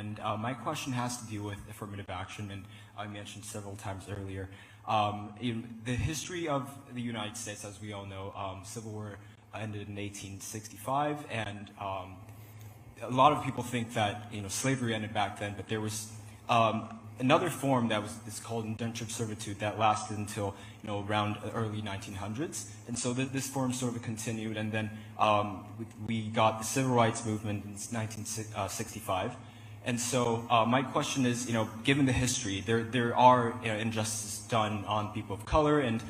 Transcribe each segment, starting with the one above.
and my question has to do with affirmative action, and I mentioned several times earlier. In the history of the United States, as we all know, Civil War ended in 1865, and a lot of people think that slavery ended back then, but there was another form that is called indentured servitude that lasted until around the early 1900s, and so this form sort of continued, and then we got the civil rights movement in 1965. And so my question is, given the history, there are injustices done on people of color, and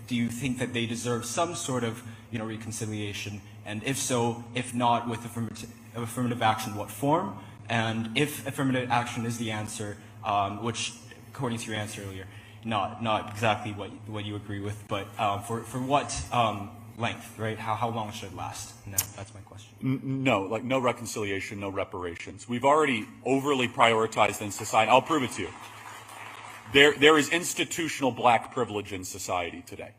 do you think that they deserve some sort of reconciliation, and if so, if not with affirmative action, what form? And if affirmative action is the answer, which according to your answer earlier, not exactly what you agree with, but for what length, right? How long should it last? And that's my question. No, like no reconciliation, no reparations. We've already overly prioritized in society. I'll prove it to you. There is institutional black privilege in society today,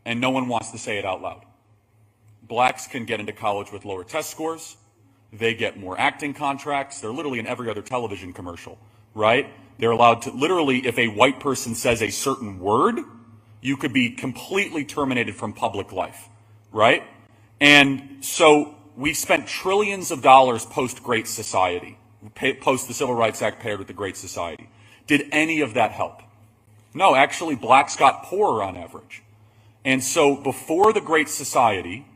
and no one wants to say it out loud. Blacks can get into college with lower test scores. They get more acting contracts. They're literally in every other television commercial, right? They're allowed to, literally, if a white person says a certain word, you could be completely terminated from public life, right? And so we've spent trillions of dollars post-Great Society, post the Civil Rights Act paired with the Great Society. Did any of that help? No, actually, blacks got poorer on average. And so before the Great Society,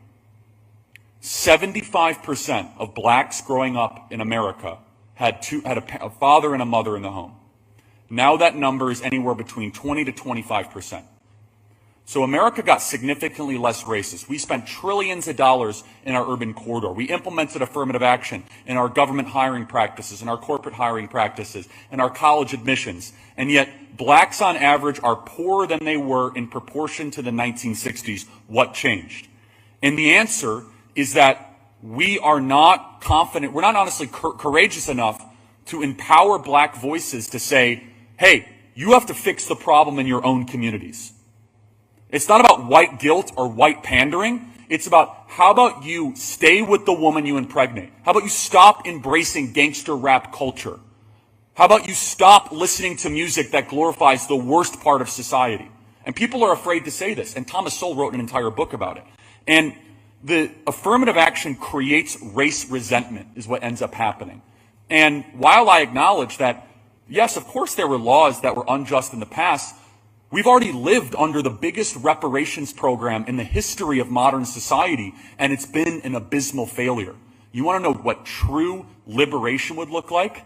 75% of blacks growing up in America had a father and a mother in the home. Now that number is anywhere between 20 to 25%. So America got significantly less racist. We spent trillions of dollars in our urban corridor. We implemented affirmative action in our government hiring practices, in our corporate hiring practices, in our college admissions. And yet blacks on average are poorer than they were in proportion to the 1960s. What changed? And the answer is that we are not confident, we're not honestly courageous enough to empower black voices to say, hey, you have to fix the problem in your own communities. It's not about white guilt or white pandering. It's about, how about you stay with the woman you impregnate? How about you stop embracing gangster rap culture? How about you stop listening to music that glorifies the worst part of society? And people are afraid to say this. And Thomas Sowell wrote an entire book about it. And the affirmative action creates race resentment is what ends up happening. And while I acknowledge that, yes, of course there were laws that were unjust in the past, we've already lived under the biggest reparations program in the history of modern society, and it's been an abysmal failure. You want to know what true liberation would look like?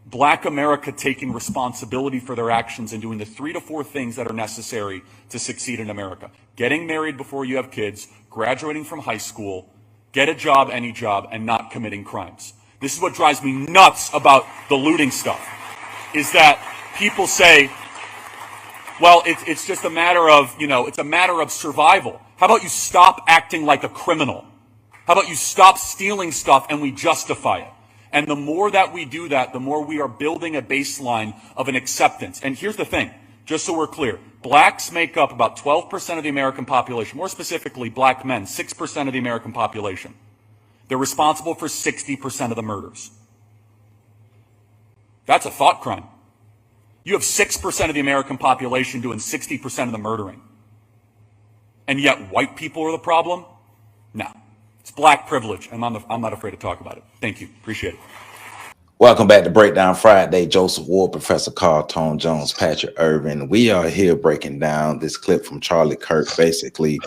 Black America taking responsibility for their actions and doing the 3 to 4 things that are necessary to succeed in America. Getting married before you have kids, graduating from high school, get a job, any job, and not committing crimes. This is what drives me nuts about the looting stuff, is that people say, well, it's just a matter of, it's a matter of survival. How about you stop acting like a criminal? How about you stop stealing stuff and we justify it? And the more that we do that, the more we are building a baseline of an acceptance. And here's the thing, just so we're clear. Blacks make up about 12% of the American population. More specifically, black men, 6% of the American population. They're responsible for 60% of the murders. That's a thought crime. You have 6% of the American population doing 60% of the murdering. And yet white people are the problem? No. It's black privilege, and I'm not afraid to talk about it. Thank you. Appreciate it. Welcome back to Breakdown Friday. Joseph Ward, Professor Carl Tone Jones, Patrick Irvin. We are here breaking down this clip from Charlie Kirk, basically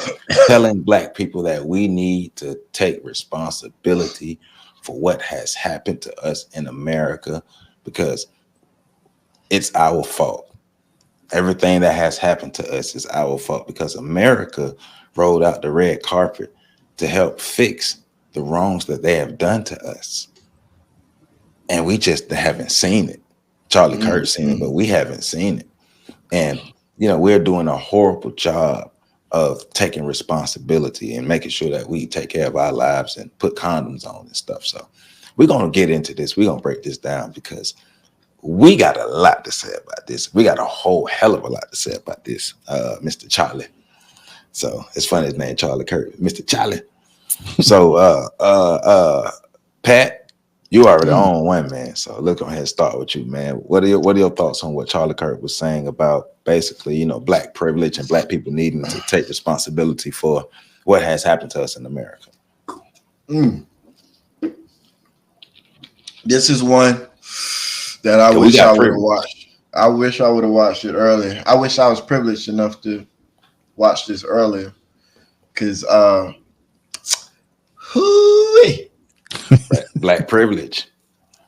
telling black people that we need to take responsibility for what has happened to us in America, because it's our fault. Everything that has happened to us is our fault, because America rolled out the red carpet to help fix the wrongs that they have done to us. And we just haven't seen it. Charlie Kirk seen it, but we haven't seen it. And, we're doing a horrible job of taking responsibility and making sure that we take care of our lives and put condoms on and stuff. So we're going to get into this. We're going to break this down, because we got a lot to say about this. We got a whole hell of a lot to say about this, Mr. Charlie. So it's funny, his name Charlie Kirk, Mr. Charlie. So Pat, You already own one, man. So look, go ahead and start with you, man. What are your thoughts on what Charlie Kirk was saying about basically, black privilege and black people needing to take responsibility for what has happened to us in America? This is one that I wish I would have watched. I wish I would have watched it earlier. I wish I was privileged enough to watch this earlier. Because black privilege.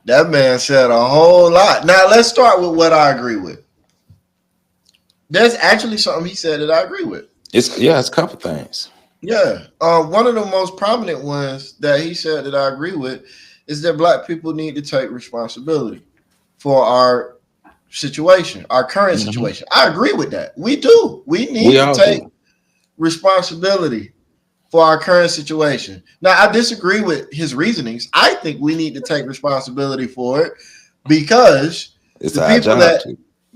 That man said a whole lot. Now let's start with what I agree with. There's actually something he said that I agree with. It's a couple things. Yeah. One of the most prominent ones that he said that I agree with is that black people need to take responsibility for our situation, our current situation. I agree with that. We do. We need to take responsibility for our current situation. Now, I disagree with his reasonings. I think we need to take responsibility for it because the people that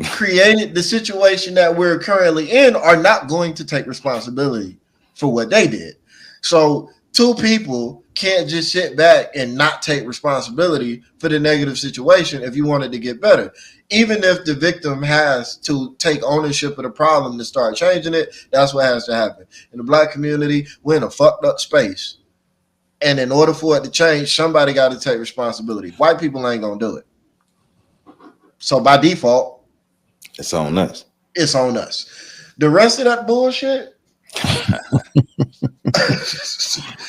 created the situation that we're currently in are not going to take responsibility for what they did. So two people can't just sit back and not take responsibility for the negative situation if you want it to get better. Even if the victim has to take ownership of the problem to start changing it, that's what has to happen. In the black community, we're in a fucked up space. And in order for it to change, somebody got to take responsibility. White people ain't going to do it. So by default, it's on us. It's on us. The rest of that bullshit,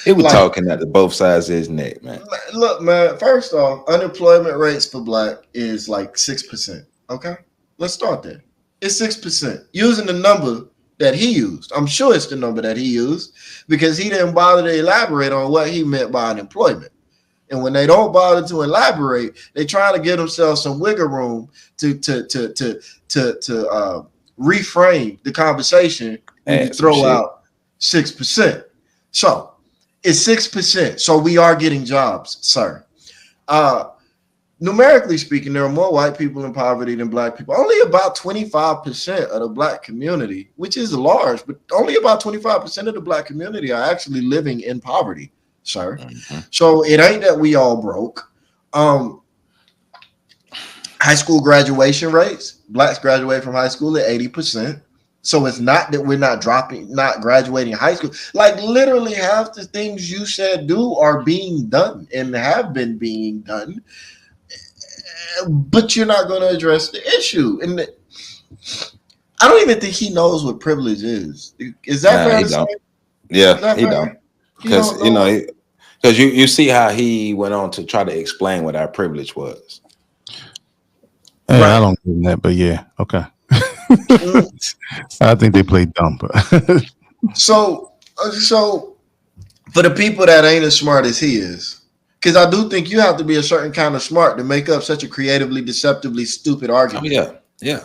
it was talking at both sides of his neck, man. Look, man, first off, unemployment rates for black is like 6%. Okay? Let's start there. It's 6%. Using the number that he used. I'm sure it's the number that he used because he didn't bother to elaborate on what he meant by unemployment. And when they don't bother to elaborate, they try to give themselves some wiggle room to reframe the conversation and throw out 6%. So it's 6%. So we are getting jobs, sir. Numerically speaking, there are more white people in poverty than black people. Only about 25% of the black community, which is large, but only about 25% of the black community are actually living in poverty, sir. So it ain't that we all broke. High school graduation rates, blacks graduate from high school at 80%. So it's not that we're not graduating high school. Like literally half the things you said do are being done and have been being done, but you're not going to address the issue. And I don't even think he knows what privilege is. Is that fair to say? Yeah, he don't. Because because you see how he went on to try to explain what our privilege was. Hey, right. I don't give that, but yeah, okay. I think they played dumb. But so for the people that ain't as smart as he is, because I do think you have to be a certain kind of smart to make up such a creatively, deceptively stupid argument. Oh, yeah.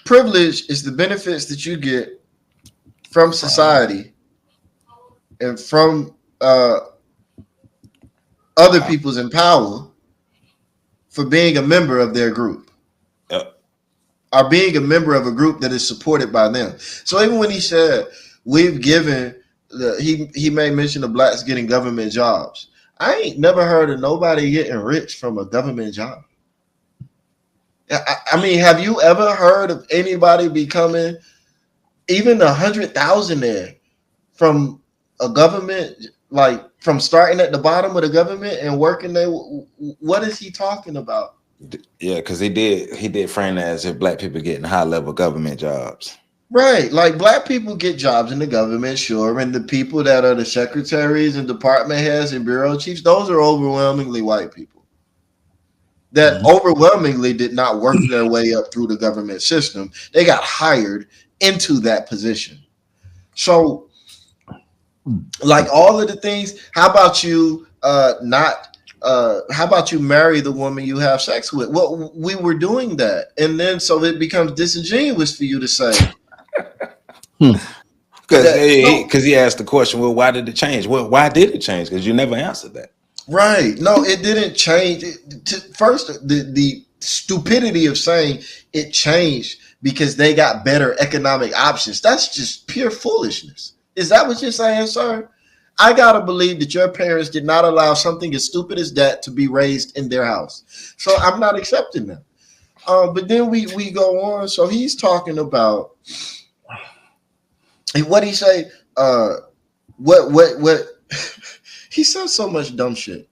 Privilege is the benefits that you get from society and from other people's in power for being a member of their group. Or being a member of a group that is supported by them. So even when he said we've given he made mention of blacks getting government jobs. I ain't never heard of nobody getting rich from a government job. I mean, have you ever heard of anybody becoming even 100,000 there from a government, like from starting at the bottom of the government and working there? What is he talking about? Yeah, because he did frame that as if black people getting high level government jobs. Right, like black people get jobs in the government, sure, and the people that are the secretaries and department heads and bureau chiefs, those are overwhelmingly white people that overwhelmingly did not work their way up through the government system. They got hired into that position. So, like all of the things, how about you how about you marry the woman you have sex with? Well, we were doing that, and then so it becomes disingenuous for you to say. Because he asked the question, well, why did it change? Well, why did it change? Because you never answered that. Right. No, it didn't change. First, the stupidity of saying it changed because they got better economic options. That's just pure foolishness. Is that what you're saying, sir? I gotta believe that your parents did not allow something as stupid as that to be raised in their house. So I'm not accepting that. But then we go on. So he's talking about what he say. What he says so much dumb shit.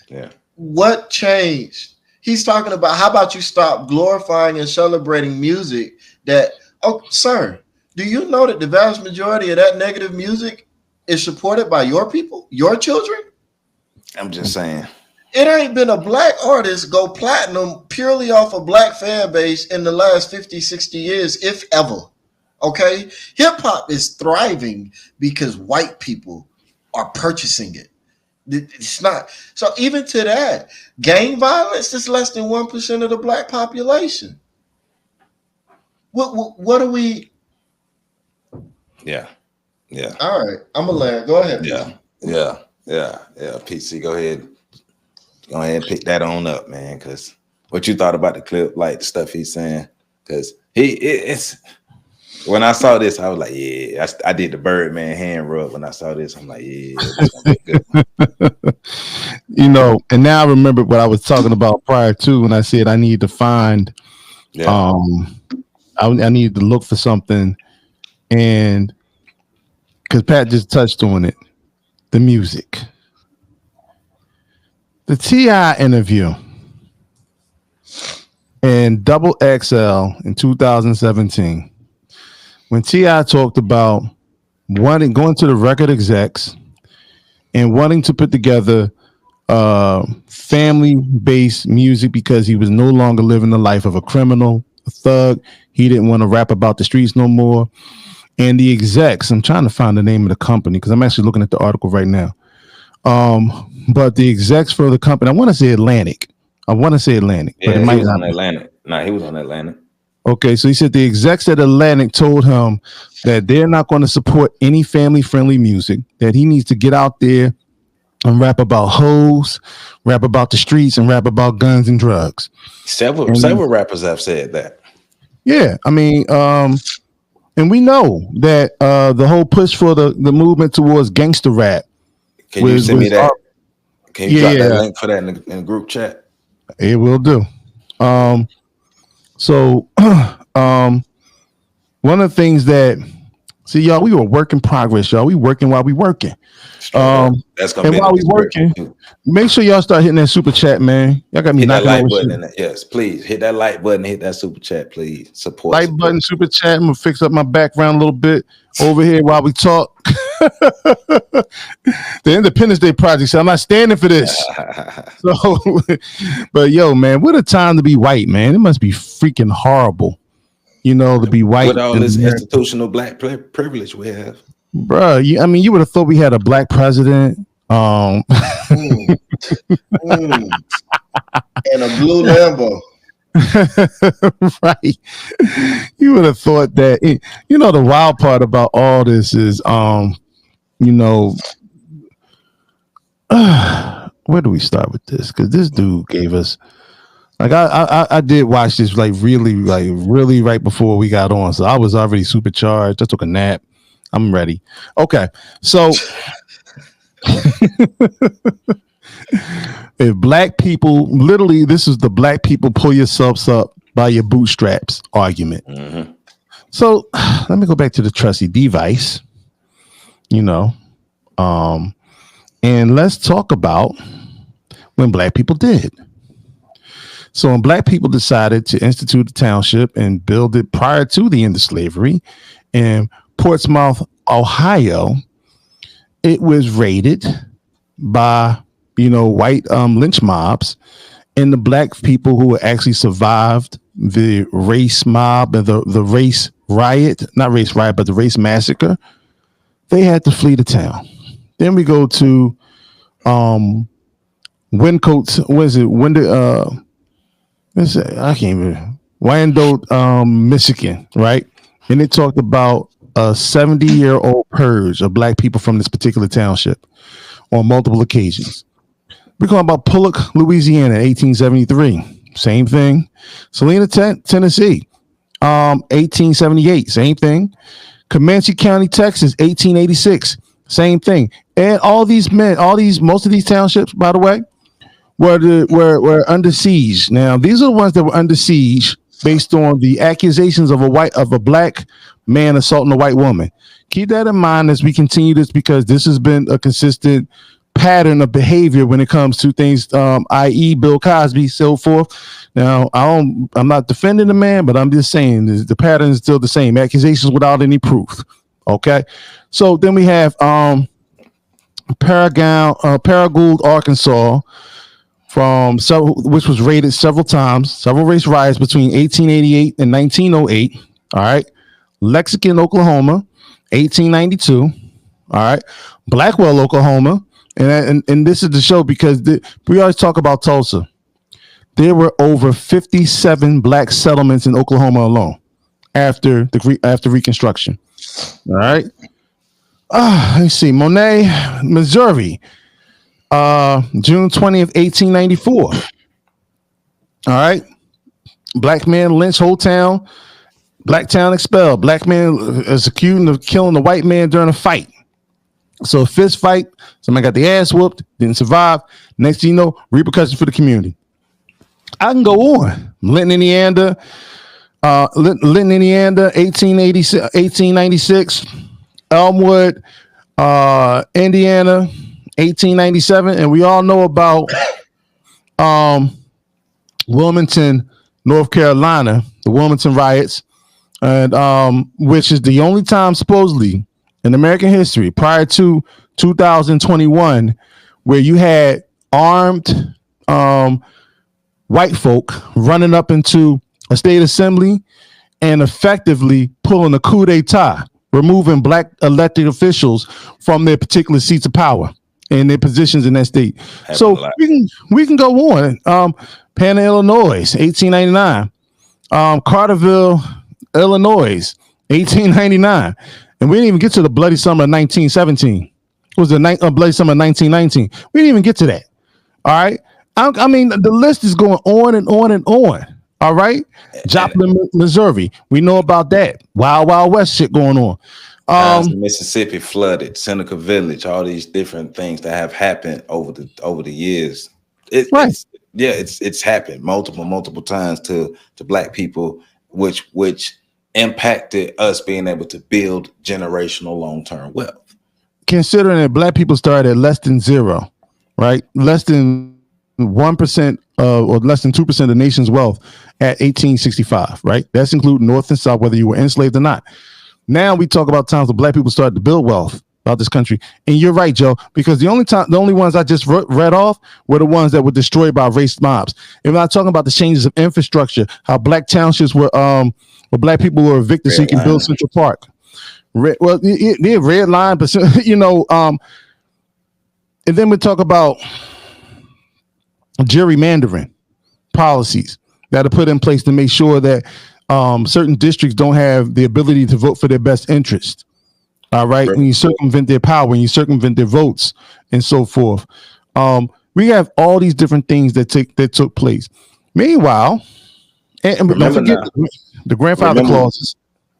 Yeah. What changed? He's talking about how about you stop glorifying and celebrating music that, oh, sir, do you know that the vast majority of that negative music is supported by your people, your children? I'm just saying. It ain't been a black artist go platinum purely off a black fan base in the last 50, 60 years, if ever. Okay? Hip hop is thriving because white people are purchasing it. It's not. So even to that, gang violence is less than 1% of the black population. What are we? Yeah. All right, I'm gonna land. Go ahead. Yeah. PC, go ahead and pick that on up, man. Because what you thought about the clip, like the stuff he's saying, because it's when I saw this, I was like, yeah, I did the Birdman hand rub when I saw this. I'm like, yeah, this gonna be good. You know, and now I remember what I was talking about prior to when I said I need to find, I need to look for something, and because Pat just touched on it, the music, the T.I. interview and Double XL in 2017. When T.I. talked about going to the record execs and wanting to put together family-based music because he was no longer living the life of a criminal, a thug. He didn't want to rap about the streets no more. And the execs, I'm trying to find the name of the company because I'm actually looking at the article right now. But the execs for the company, I want to say Atlantic. Yeah, but it might was not on Atlantic. No, he was on Atlantic. Okay, so he said the execs at Atlantic told him that they're not going to support any family-friendly music, that he needs to get out there and rap about hoes, rap about the streets, and rap about guns and drugs. Several rappers have said that. Yeah, I mean, and we know that the whole push for the movement towards gangster rap. Can you send me that? Can you drop that link for that in the group chat? It will do. So one of the things that, see, y'all, we were work in progress, y'all. We working while we working. That's gonna be while we working. Make sure y'all start hitting that super chat, man. Y'all got me hit that knocking like over button. shit. In that. Yes, please hit that like button. Hit that super chat, please. Support. Like button, super chat. I'm gonna fix up my background a little bit over here while we talk. The Independence Day project. So I'm not standing for this. So, but yo, man, what a time to be white, man. It must be freaking horrible, you know, to be white with all this institutional black privilege we have, bro. I mean, you would have thought we had a black president, and a blue Lambo. Right. You would have thought that. You know, the wild part about all this is, you know, where do we start with this? Because this dude gave us, like, I did watch this really right before we got on, so I was already supercharged. I took a nap. I'm ready. Okay, so if black people, literally, this is the black people pull yourselves up by your bootstraps argument. Mm-hmm. So let me go back to the trusty device, you know, and let's talk about when black people did. So when black people decided to institute a township and build it prior to the end of slavery in Portsmouth, Ohio, it was raided by, you know, white lynch mobs, and the black people who actually survived the race mob and the race riot, not race riot, but the race massacre, they had to flee the town. Then we go to Wyncote, what is it? I can't even. Wyandotte, Michigan, right? And they talked about a 70-year-old purge of black people from this particular township on multiple occasions. We're talking about Pullock, Louisiana, 1873. Same thing. Salina, Tennessee, 1878. Same thing. Comanche County, Texas, 1886. Same thing. And all these men, most of these townships, by the way, were under siege. Now, these are the ones that were under siege based on the accusations of a black man assaulting a white woman. Keep that in mind as we continue this, because this has been a consistent pattern of behavior when it comes to things, i.e. Bill Cosby, so forth. Now, I'm not defending the man, but I'm just saying the pattern is still the same. Accusations without any proof. Okay. So then we have Paragould, Arkansas, which was raided several times, several race riots between 1888 and 1908. All right. Lexington, Oklahoma, 1892. All right. Blackwell, Oklahoma. And this is the show because we always talk about Tulsa. There were over 57 black settlements in Oklahoma alone after Reconstruction. All right. Let's see. Monet, Missouri, June 20th, 1894. All right. Black man lynched whole town. Black town expelled. Black man is accused of killing the white man during a fight. So a fist fight. Somebody got the ass whooped. Didn't survive. Next thing you know, repercussions for the community. I can go on. Linton, Indiana, 1896. Elmwood, Indiana, 1897. And we all know about Wilmington, North Carolina, the Wilmington riots, and which is the only time supposedly in American history prior to 2021 where you had armed white folk running up into a state assembly and effectively pulling a coup d'etat, removing black elected officials from their particular seats of power and their positions in that state. So we can go on. Panna, Illinois, 1899. Carterville, Illinois, 1899. And we didn't even get to the bloody summer of 1917. It was the bloody summer of 1919. We didn't even get to that. All right. I mean, the list is going on and on and on. All right. Joplin, Missouri. We know about that. Wild, Wild West shit going on. Mississippi flooded, Seneca Village, all these different things that have happened over the years. It's happened multiple times to black people, which impacted us being able to build generational long-term wealth. Considering that black people started at less than zero, right? Less than 1% or less than 2% of the nation's wealth at 1865, right? That's including North and South, whether you were enslaved or not. Now we talk about times when black people started to build wealth about this country. And you're right, Joe, because the only ones I just read off were the ones that were destroyed by race mobs. And we're not talking about the changes of infrastructure, how black townships were where black people were evicted so you can build Central Park. Red line, but and then we talk about gerrymandering policies that are put in place to make sure that certain districts don't have the ability to vote for their best interest. All right. When you circumvent their power, when you circumvent their votes and so forth. We have all these different things that took place. Meanwhile, and don't forget the grandfather clauses.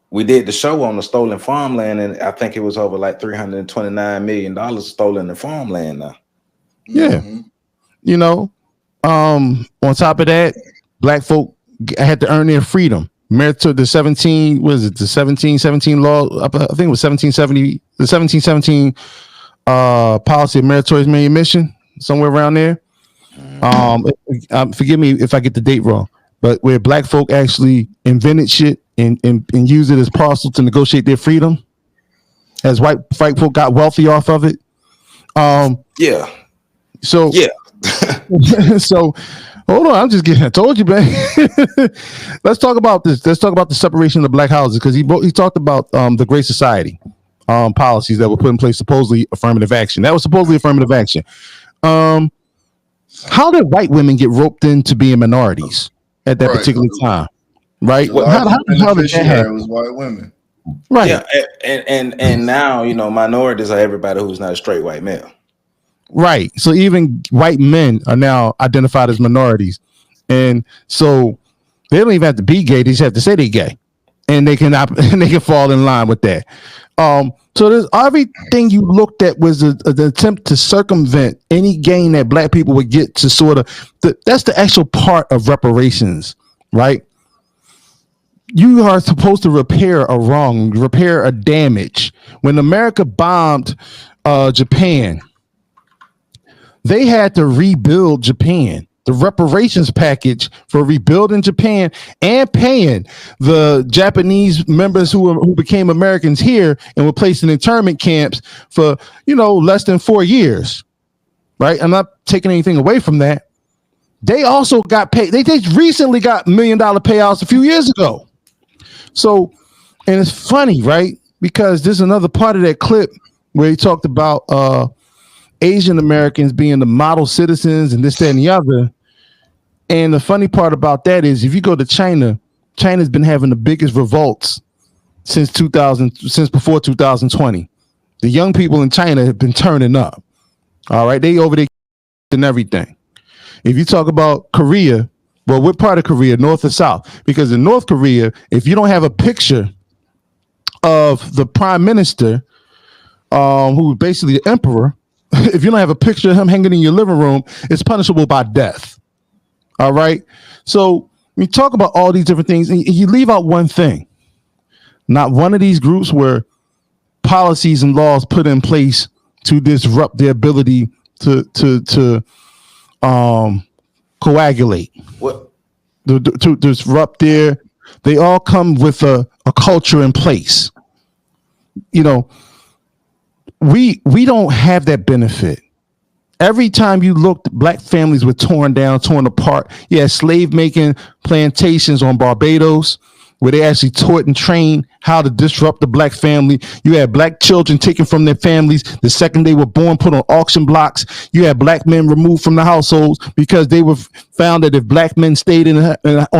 We did the show on the stolen farmland, and I think it was over like $329 million stolen in farmland now. Yeah. On top of that, black folk had to earn their freedom. Merit to the 1717 law, I think it was 1770, the 1717 policy of meritorious manumission, somewhere around there. Forgive me if I get the date wrong, but where black folk actually invented shit and used it as parcel to negotiate their freedom, as white folk got wealthy off of it. So hold on, I told you, man. Let's talk about this. Let's talk about the separation of the black houses, because he talked about the Great Society policies that were put in place, supposedly affirmative action. That was supposedly affirmative action. How did white women get roped into being minorities at that particular time? Right? How did that happen? It was white women. Right. Yeah, and now minorities are everybody who's not a straight white male. Right. So even white men are now identified as minorities. And so they don't even have to be gay. They just have to say they're gay. And they can fall in line with that. So there's everything you looked at was an attempt to circumvent any gain that black people would get to sort of that's the actual part of reparations, right? You are supposed to repair a wrong, repair a damage. When America bombed Japan, they had to rebuild Japan. The reparations package for rebuilding Japan and paying the Japanese members who became Americans here and were placed in internment camps for, less than 4 years, right? I'm not taking anything away from that. They also got paid. They recently got $1 million payouts a few years ago. So, and it's funny, right? Because there's another part of that clip where he talked about Asian Americans being the model citizens and this, that, and the other. And the funny part about that is if you go to China, China's been having the biggest revolts since before 2020. The young people in China have been turning up. All right. They over there and everything. If you talk about Korea, well, what part of Korea, north or south? Because in North Korea, if you don't have a picture of the prime minister, who is basically the emperor, if you don't have a picture of him hanging in your living room, it's punishable by death. All right. So we talk about all these different things and you leave out one thing. Not one of these groups were policies and laws put in place to disrupt their ability to coagulate. What? To disrupt they all come with a culture in place. We don't have that benefit. Every time you looked, black families were torn down, torn apart. You had slave making plantations on Barbados where they actually taught and trained how to disrupt the black family. You had black children taken from their families the second they were born, put on auction blocks. You had black men removed from the households because they were found that if black men stayed on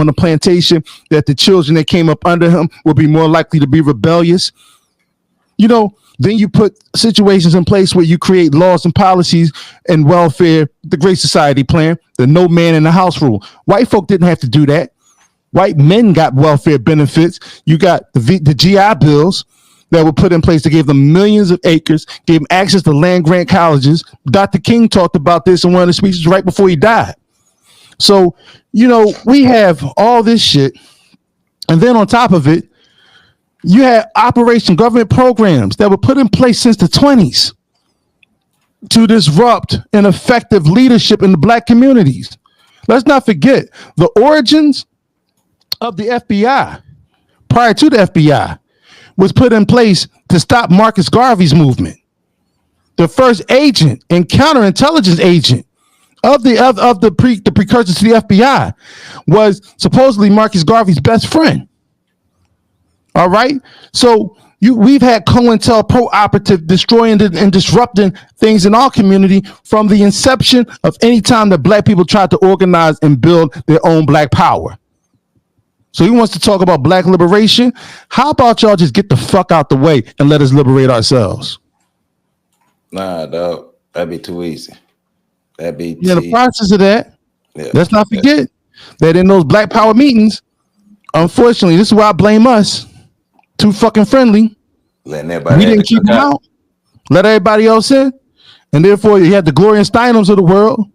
the plantation, that the children that came up under him would be more likely to be rebellious. Then you put situations in place where you create laws and policies and welfare, the Great Society plan, the no man in the house rule. White folk didn't have to do that. White men got welfare benefits. You got the GI bills that were put in place to give them millions of acres, gave them access to land grant colleges. Dr. King talked about this in one of the speeches right before he died. So, we have all this shit. And then on top of it, you had operation government programs that were put in place since the 20s to disrupt ineffective leadership in the black communities. Let's not forget the origins of the FBI prior to the FBI was put in place to stop Marcus Garvey's movement. The first agent and counterintelligence agent of the precursors to the FBI was supposedly Marcus Garvey's best friend. All right. So we've had COINTELPRO operative destroying and disrupting things in our community from the inception of any time that black people tried to organize and build their own black power. So he wants to talk about black liberation. How about y'all just get the fuck out the way and let us liberate ourselves? Nah, dog. That'd be too easy. That'd be the process of that. Yeah. Let's not forget that in those black power meetings, unfortunately, this is why I blame us. Too fucking friendly. Letting everybody we didn't keep them out. Let everybody else in. And therefore, you had the Gloria Steinems of the world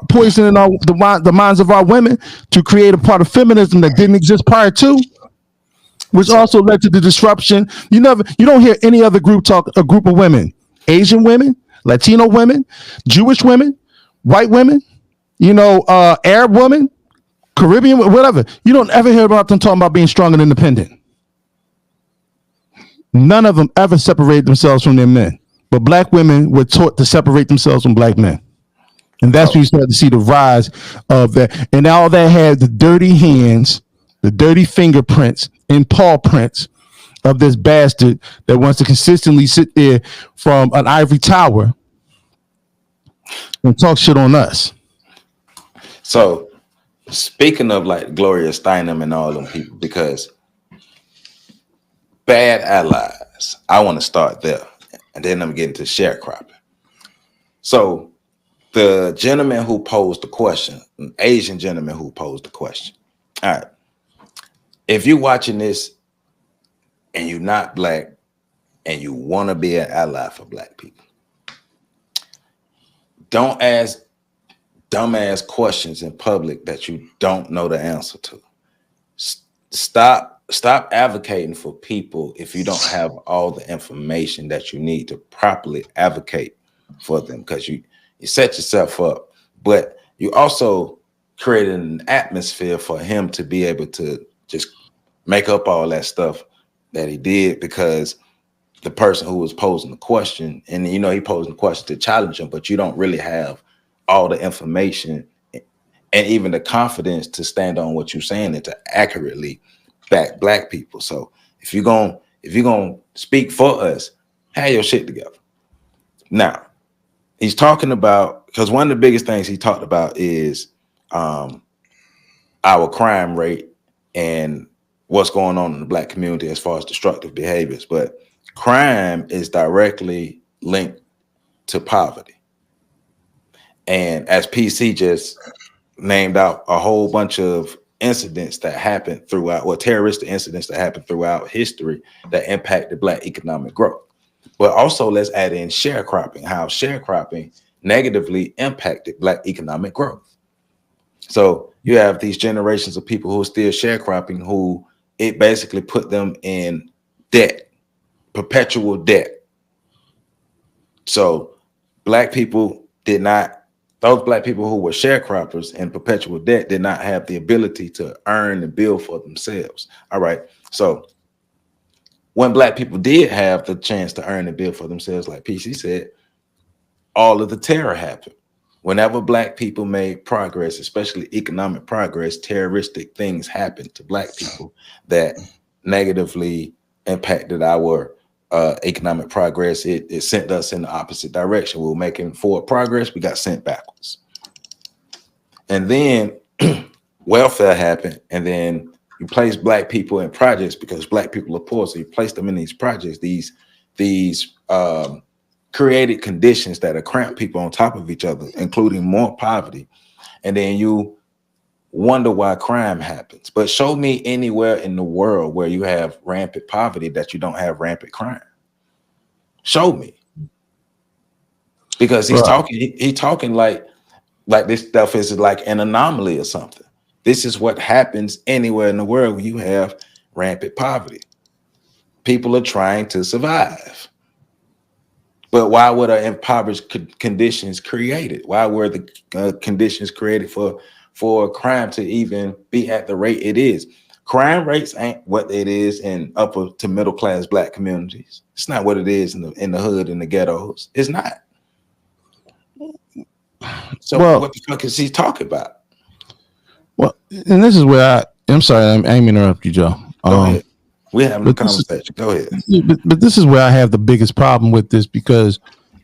poisoning the minds of our women to create a part of feminism that didn't exist prior to, which also led to the disruption. You don't hear any other group talk a group of women, Asian women, Latino women, Jewish women, white women, Arab women, Caribbean, whatever. You don't ever hear about them talking about being strong and independent. None of them ever separated themselves from their men, but black women were taught to separate themselves from black men. And that's when you start to see the rise of that. And all that had the dirty hands, the dirty fingerprints and paw prints of this bastard that wants to consistently sit there from an ivory tower and talk shit on us. So speaking of like Gloria Steinem and all them people, because bad allies, I want to start there. And then I'm getting to sharecropping. So the gentleman who posed the question, an Asian gentleman who posed the question. All right. If you're watching this and you're not black and you want to be an ally for black people, don't ask dumbass questions in public that you don't know the answer to. Stop advocating for people if you don't have all the information that you need to properly advocate for them, because you set yourself up, but you also created an atmosphere for him to be able to just make up all that stuff that he did, because the person who was posing the question, and he posed the question to challenge him, but you don't really have all the information and even the confidence to stand on what you're saying and to accurately back black people. So if you're gonna speak for us, have your shit together. Now, he's talking about, because one of the biggest things he talked about is our crime rate and what's going on in the black community as far as destructive behaviors. But crime is directly linked to poverty. And as PC just named out a whole bunch of incidents that happened throughout, or terroristic incidents that happened throughout history that impacted black economic growth. But also let's add in sharecropping, how sharecropping negatively impacted black economic growth. So you have these generations of people who are still sharecropping, who it basically put them in debt, perpetual debt. So black people those black people who were sharecroppers in perpetual debt did not have the ability to earn and build for themselves. All right. So when black people did have the chance to earn and build for themselves, like PC said, all of the terror happened. Whenever black people made progress, especially economic progress, terroristic things happened to black people that negatively impacted our economic progress. It sent us in the opposite direction. We were making forward progress, we got sent backwards. And then welfare happened, and then you place black people in projects because black people are poor. So you place them in these projects, these created conditions that are cramped people on top of each other, including more poverty. And then you wonder why crime happens. But show me anywhere in the world where you have rampant poverty that you don't have rampant crime. Show me. Because he's talking like this stuff is like an anomaly or something. This is what happens anywhere in the world when you have rampant poverty. People are trying to survive. But why were the impoverished conditions created? Why were the conditions created for crime to even be at the rate it is? Crime rates ain't what it is in upper to middle class black communities. It's not what it is in the hood, in the ghettos. It's not. So what the fuck is he talking about? Well, and this is where I'm sorry, I ain't interrupt you, Joe. Go ahead. We're having a conversation. Go ahead. But this is where I have the biggest problem with this, because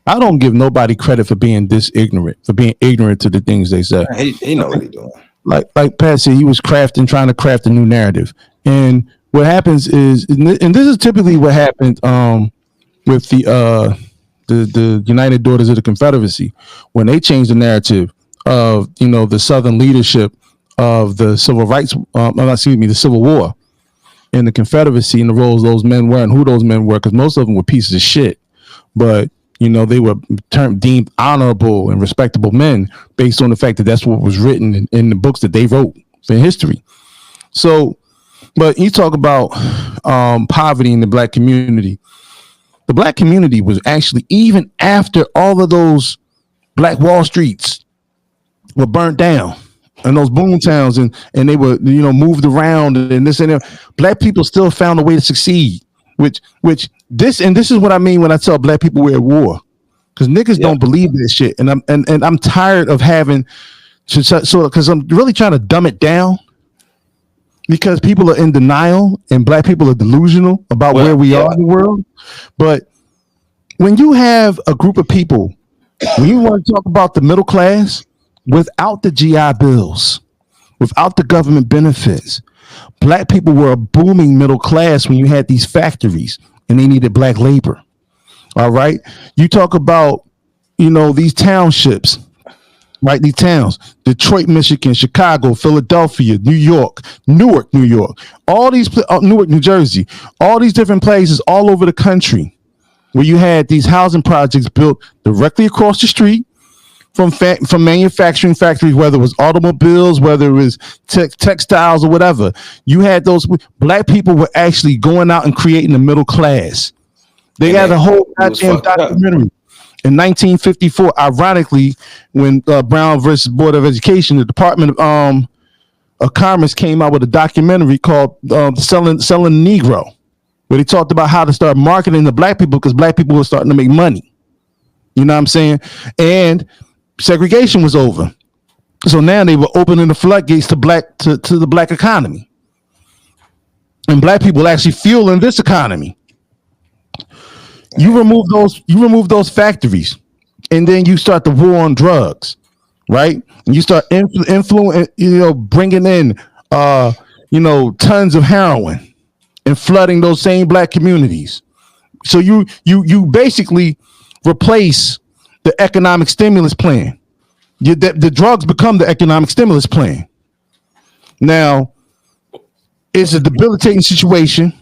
I don't give nobody credit for being ignorant to the things they say. He know what he's doing. Like Pat said, he was trying to craft a new narrative. And what happens is, and this is typically what happened with the United Daughters of the Confederacy, when they changed the narrative of the Southern leadership of the civil rights, the Civil War, and the Confederacy, and the roles those men were and who those men were, because most of them were pieces of shit, but they were deemed honorable and respectable men based on the fact that that's what was written in the books that they wrote for history. So, but you talk about poverty in the black community. The black community was actually, even after all of those Black Wall Streets were burnt down, and those boom towns, and they were moved around and this and that, black people still found a way to succeed. This is what I mean when I tell black people we're at war, because niggas don't believe this shit, and I'm tired of having to, because I'm really trying to dumb it down, because people are in denial and black people are delusional about where we are in the world. But when you have a group of people, when you want to talk about the middle class, without the GI Bills, without the government benefits, black people were a booming middle class when you had these factories and they needed black labor. All right. You talk about, these townships, right? These towns, Detroit, Michigan, Chicago, Philadelphia, New York, Newark, New York, all these, Newark, New Jersey, all these different places all over the country. where you had these housing projects built directly across the street from manufacturing factories, whether it was automobiles, whether it was textiles or whatever. You had those black people were actually going out and creating the middle class. They had a whole goddamn documentary in 1954. Ironically, when Brown versus Board of Education, the Department of Commerce came out with a documentary called "Selling Negro," where they talked about how to start marketing to black people because black people were starting to make money. You know what I'm saying? And segregation was over. So now they were opening the floodgates to the black economy. And black people actually fueling this economy. You remove those factories, and then you start the war on drugs, right? And you start bringing in tons of heroin and flooding those same black communities. So you basically replace the economic stimulus plan. The drugs become the economic stimulus plan. Now, it's a debilitating situation,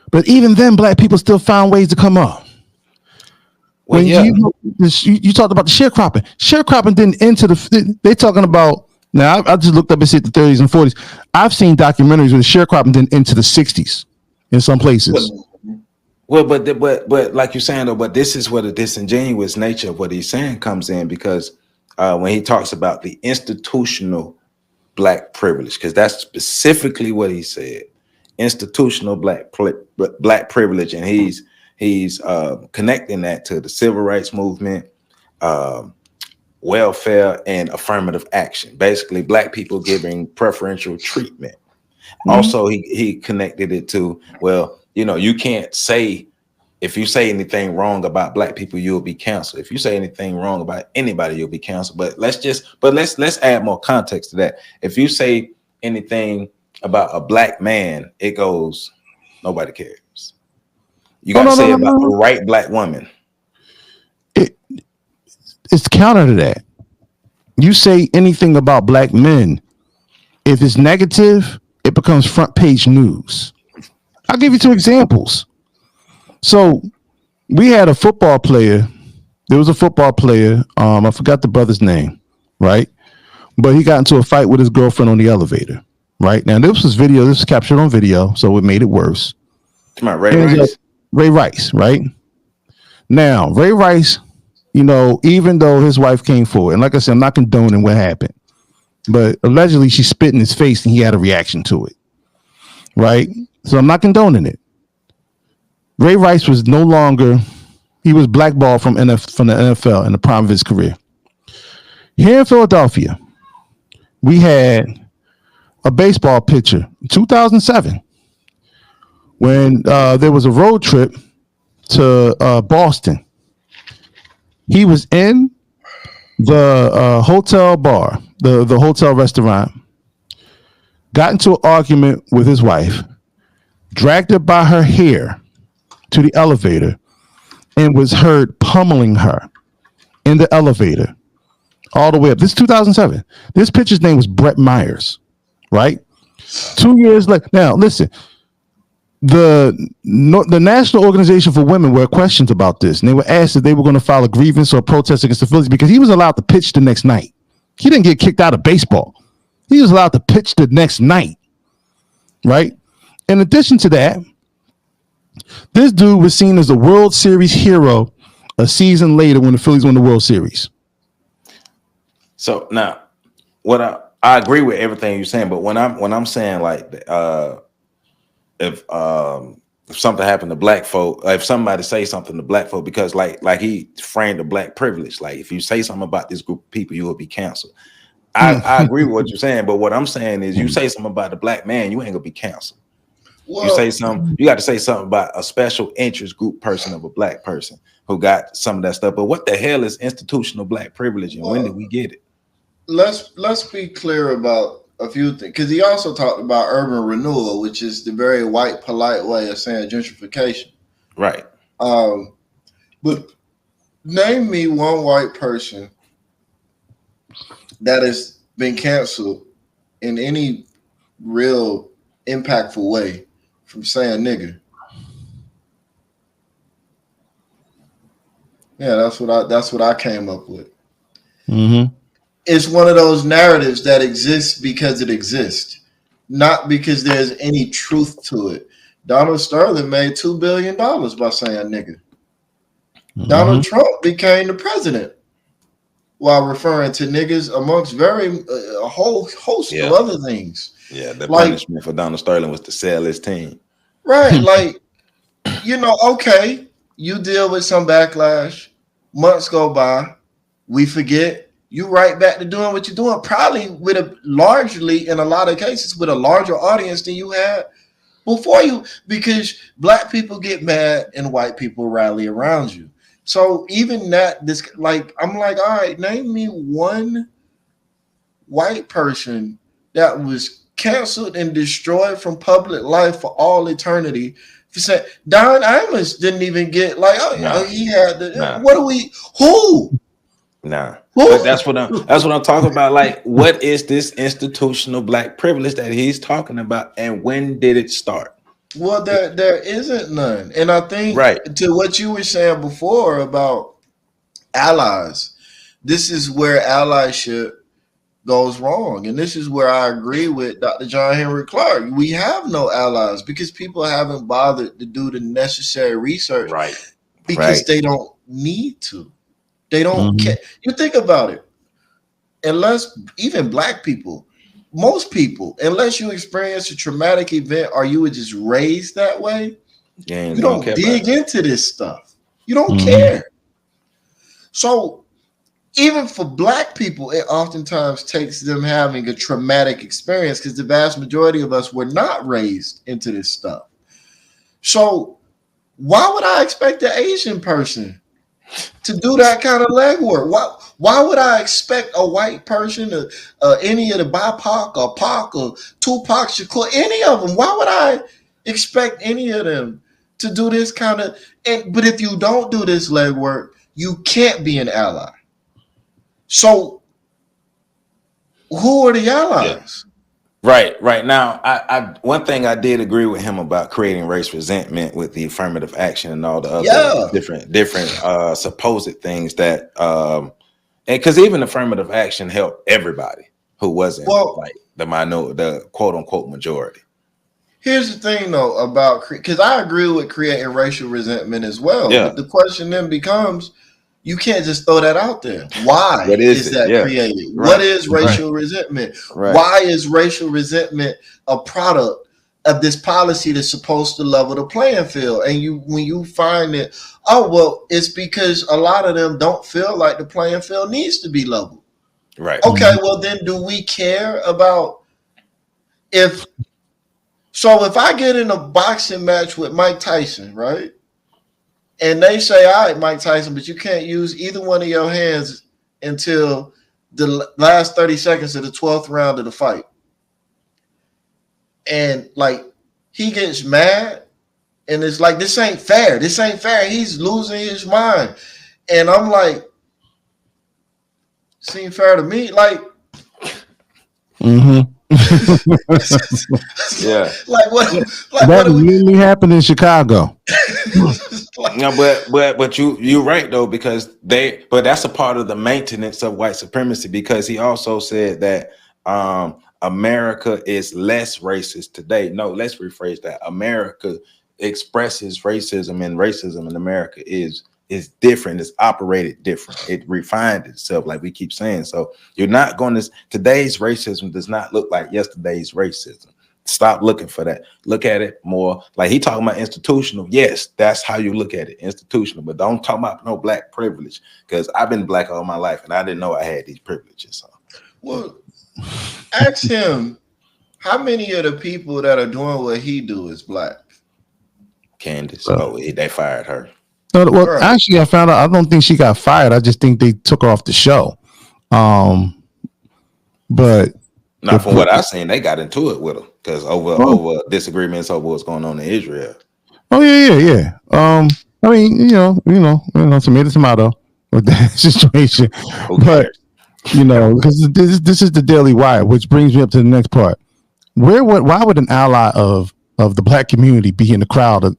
but even then, black people still found ways to come up. When you talked about the sharecropping. Sharecropping didn't enter they talking about, now I just looked up and said the 30s and 40s. I've seen documentaries where the sharecropping didn't enter the 60s in some places. Well, but like you're saying though, but this is where the disingenuous nature of what he's saying comes in, because when he talks about the institutional black privilege, because that's specifically what he said, institutional black privilege, and he's connecting that to the civil rights movement, welfare, and affirmative action. Basically, black people giving preferential treatment. Mm-hmm. Also, he connected it to, well, you can't say, if you say anything wrong about black people, you'll be canceled. If you say anything wrong about anybody, you'll be canceled. But let's add more context to that. If you say anything about a black man, it goes, nobody cares. You got to say about the right black woman. It's counter to that. You say anything about black men, if it's negative, it becomes front page news. I'll give you 2 examples. So we had a football player. There was a football player. I forgot the brother's name, right? But he got into a fight with his girlfriend on the elevator, right? Now, this was captured on video, so it made it worse. Come on, Ray Rice. Ray Rice, right? Now, Ray Rice, even though his wife came forward, and like I said, I'm not condoning what happened, but allegedly she spit in his face and he had a reaction to it, right? So I'm not condoning it. Ray Rice was he was blackballed from the NFL in the prime of his career. Here in Philadelphia, we had a baseball pitcher in 2007 when there was a road trip to Boston. He was in the hotel bar, the hotel restaurant, got into an argument with his wife, dragged her by her hair to the elevator, and was heard pummeling her in the elevator all the way up. This is 2007. This pitcher's name was Brett Myers, right? 2 years later. Now, listen, the National Organization for Women were questioned about this, and they were asked if they were going to file a grievance or protest against the Phillies because he was allowed to pitch the next night. He didn't get kicked out of baseball. He was allowed to pitch the next night, right? In addition to that, this dude was seen as a World Series hero a season later when the Phillies won the World Series. So now, what I agree with everything you're saying, but when I'm saying like, if something happened to black folk, if somebody say something to black folk, because like he framed the black privilege, like if you say something about this group of people, you will be canceled. I agree with what you're saying, but what I'm saying is, you say something about the black man, you ain't gonna be canceled. Well, you say something, you got to say something about a special interest group person of a black person who got some of that stuff. But what the hell is institutional black privilege, and when did we get it? Let's be clear about a few things, because he also talked about urban renewal, which is the very white, polite way of saying gentrification. Right. But name me one white person that has been canceled in any real impactful way from saying nigger. Yeah, that's what I came up with. Mm-hmm. It's one of those narratives that exists because it exists, not because there's any truth to it. Donald Sterling made $2 billion by saying nigga. Mm-hmm. Donald Trump became the president while referring to niggas amongst a whole host of other things. Yeah, the Like, punishment for Donald Sterling was to sell his team. right, like, okay, you deal with some backlash, months go by, we forget, you right back to doing what you're doing, probably largely, in a lot of cases, with a larger audience than you had before you, because black people get mad and white people rally around you. So even that, I'm like, all right, name me one white person that was canceled and destroyed from public life for all eternity. For saying Don Imus didn't even get he had the who? Nah. But that's what I'm talking about. Like, what is this institutional black privilege that he's talking about, and when did it start? Well, there isn't none. And I think to what you were saying before about allies, this is where allyship goes wrong. And this is where I agree with Dr. John Henry Clark. We have no allies because people haven't bothered to do the necessary research. Right. Because they don't need to. They don't care. You think about it. Unless even black people, most people, unless you experience a traumatic event or you were just raised that way, you don't dig into this stuff. You don't care. So even for black people, it oftentimes takes them having a traumatic experience because the vast majority of us were not raised into this stuff. So why would I expect an Asian person to do that kind of legwork? Why would I expect a white person, any of the BIPOC or POC or Tupac Shakur, any of them? Why would I expect any of them to do this kind of? But if you don't do this legwork, you can't be an ally. So who are the allies? Right. Now, I one thing I did agree with him about creating race resentment with the affirmative action and all the other different supposed things that and because even affirmative action helped everybody who wasn't like the quote unquote majority. Here's the thing though about, because I agree with creating racial resentment as well. Yeah. But the question then becomes, you can't just throw that out there. Why is that created? Right. What is racial resentment? Right. Why is racial resentment a product of this policy that's supposed to level the playing field? And when you find it, it's because a lot of them don't feel like the playing field needs to be leveled. Right. Okay, well then do we care about if I get in a boxing match with Mike Tyson, right? And they say, all right, Mike Tyson, but you can't use either one of your hands until the last 30 seconds of the 12th round of the fight. And he gets mad and it's like, this ain't fair. This ain't fair. He's losing his mind. And I'm like, seem fair to me? Yeah. That really happened in Chicago. No, but you're right though, because but that's a part of the maintenance of white supremacy, because he also said that America is less racist today. No, let's rephrase that. America expresses racism, and racism in America is different. It's operated different. It refined itself, like we keep saying. So you're not going to, today's racism does not look like yesterday's racism. Stop looking for that. Look at it more like he talking about institutional. Yes, that's how you look at it, institutional. But don't talk about no black privilege, because I've been black all my life and I didn't know I had these privileges. So. Well, ask him how many of the people that are doing what he do is black. Candace. They fired her. Well, actually, I found out. I don't think she got fired. I just think they took her off the show. But not from what I've seen, they got into it with her because over disagreements over what's going on in Israel. Oh yeah. I mean, tomato tomato with that situation. Okay. But because this is the Daily Wire, which brings me up to the next part. Why would an ally of the black community be in the crowd of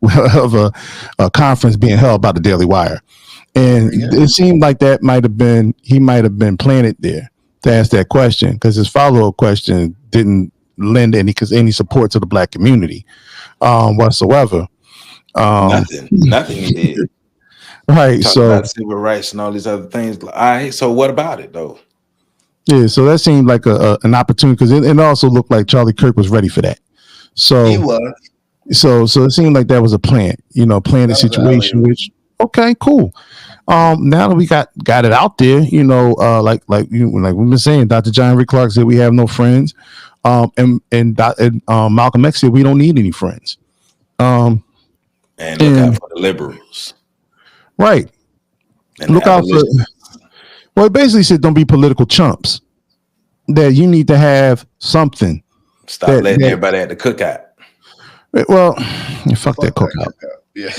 a conference being held by the Daily Wire? And it seemed like that he might have been planted there to ask that question, because his follow-up question didn't lend any support to the black community whatsoever. Nothing he did. Right. Talk about civil rights and all these other things. All right. So what about it though? Yeah. So that seemed like an opportunity, because it also looked like Charlie Kirk was ready for that. So he was. So it seemed like that was a planted situation. Which, okay, cool. Now that we got it out there, like we've been saying, Dr. John Rick Clark said we have no friends, and Malcolm X said we don't need any friends. And look out for the liberals, right? And look out for. Well, it basically said don't be political chumps. That you need to have something. Stop letting everybody at the cookout. Well, fuck that cookout. Yeah.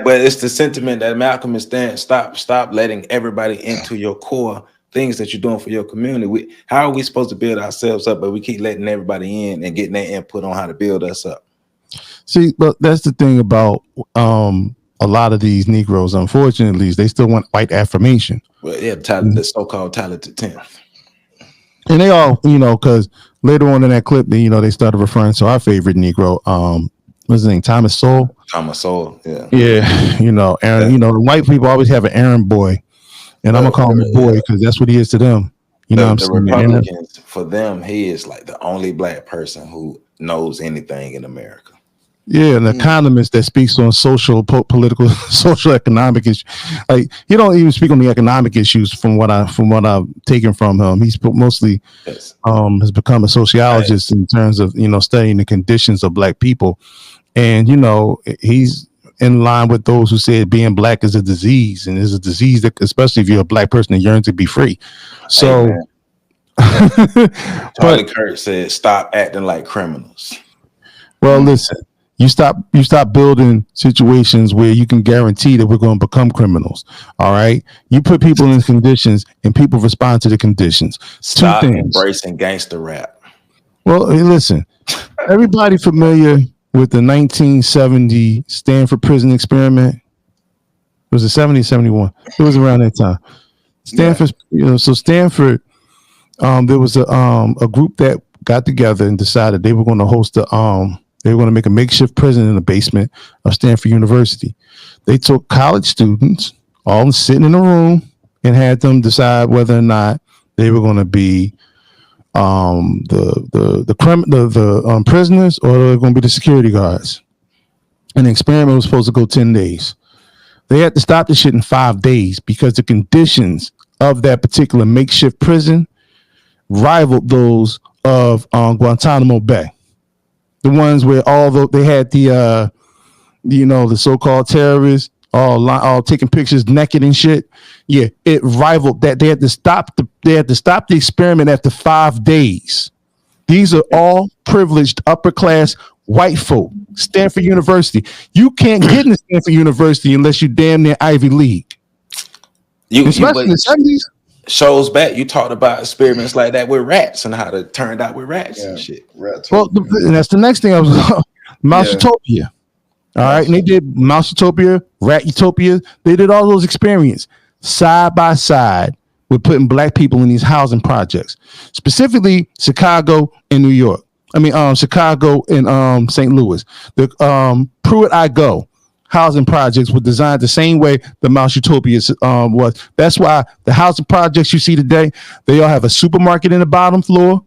but it's the sentiment that Malcolm is saying. Stop letting everybody into your core things that you're doing for your community. How are we supposed to build ourselves up, but we keep letting everybody in and getting their input on how to build us up? See, but that's the thing about a lot of these Negroes. Unfortunately, they still want white affirmation. Well, yeah, the so-called talented 10th. And they all, because later on in that clip, they started referring to our favorite Negro. What's his name? Thomas Sowell. Thomas Sowell, yeah. Yeah, Aaron. The white people always have an Aaron boy, and I'm gonna call him a boy because that's what he is to them. What I'm saying? Republicans, for them, he is like the only black person who knows anything in America. Yeah, an economist that speaks on social, political, social, economic issues. Like, he don't even speak on the economic issues from what I've taken from him. He's mostly has become a sociologist in terms of studying the conditions of black people, and he's in line with those who said being black is a disease, and is a disease that, especially if you're a black person that yearns to be free. So, Charlie Kirk said, "Stop acting like criminals." Well, listen. You stop building situations where you can guarantee that we're going to become criminals. All right. You put people in conditions and people respond to the conditions. Stop embracing gangster rap. Well, hey, listen, everybody familiar with the 1970 Stanford prison experiment? Was it 70 or 71? It was around that time. Stanford, so Stanford, there was a group that got together and decided they were going to host they were going to make a makeshift prison in the basement of Stanford University. They took college students, all sitting in a room, and had them decide whether or not they were going to be the prisoners or they were going to be the security guards. And the experiment was supposed to go 10 days. They had to stop the shit in 5 days because the conditions of that particular makeshift prison rivaled those of Guantanamo Bay. The ones where although they had the so-called terrorists all taking pictures naked and shit. Yeah, it rivaled that. They had to stop the experiment after 5 days. These are all privileged upper class white folk. Stanford University. You can't get into Stanford University unless you damn near Ivy League. Especially in the 70s. Shows back, you talked about experiments like that with rats and how it turned out with rats and shit. Well, and that's the next thing I was Mouse Utopia. All right, and they did Mouse Utopia, Rat Utopia. They did all those experiments side by side with putting black people in these housing projects, specifically Chicago and New York. I mean, Chicago and St. Louis. The Pruitt I Go housing projects were designed the same way the Mouse Utopia was. That's why the housing projects you see today, they all have a supermarket in the bottom floor,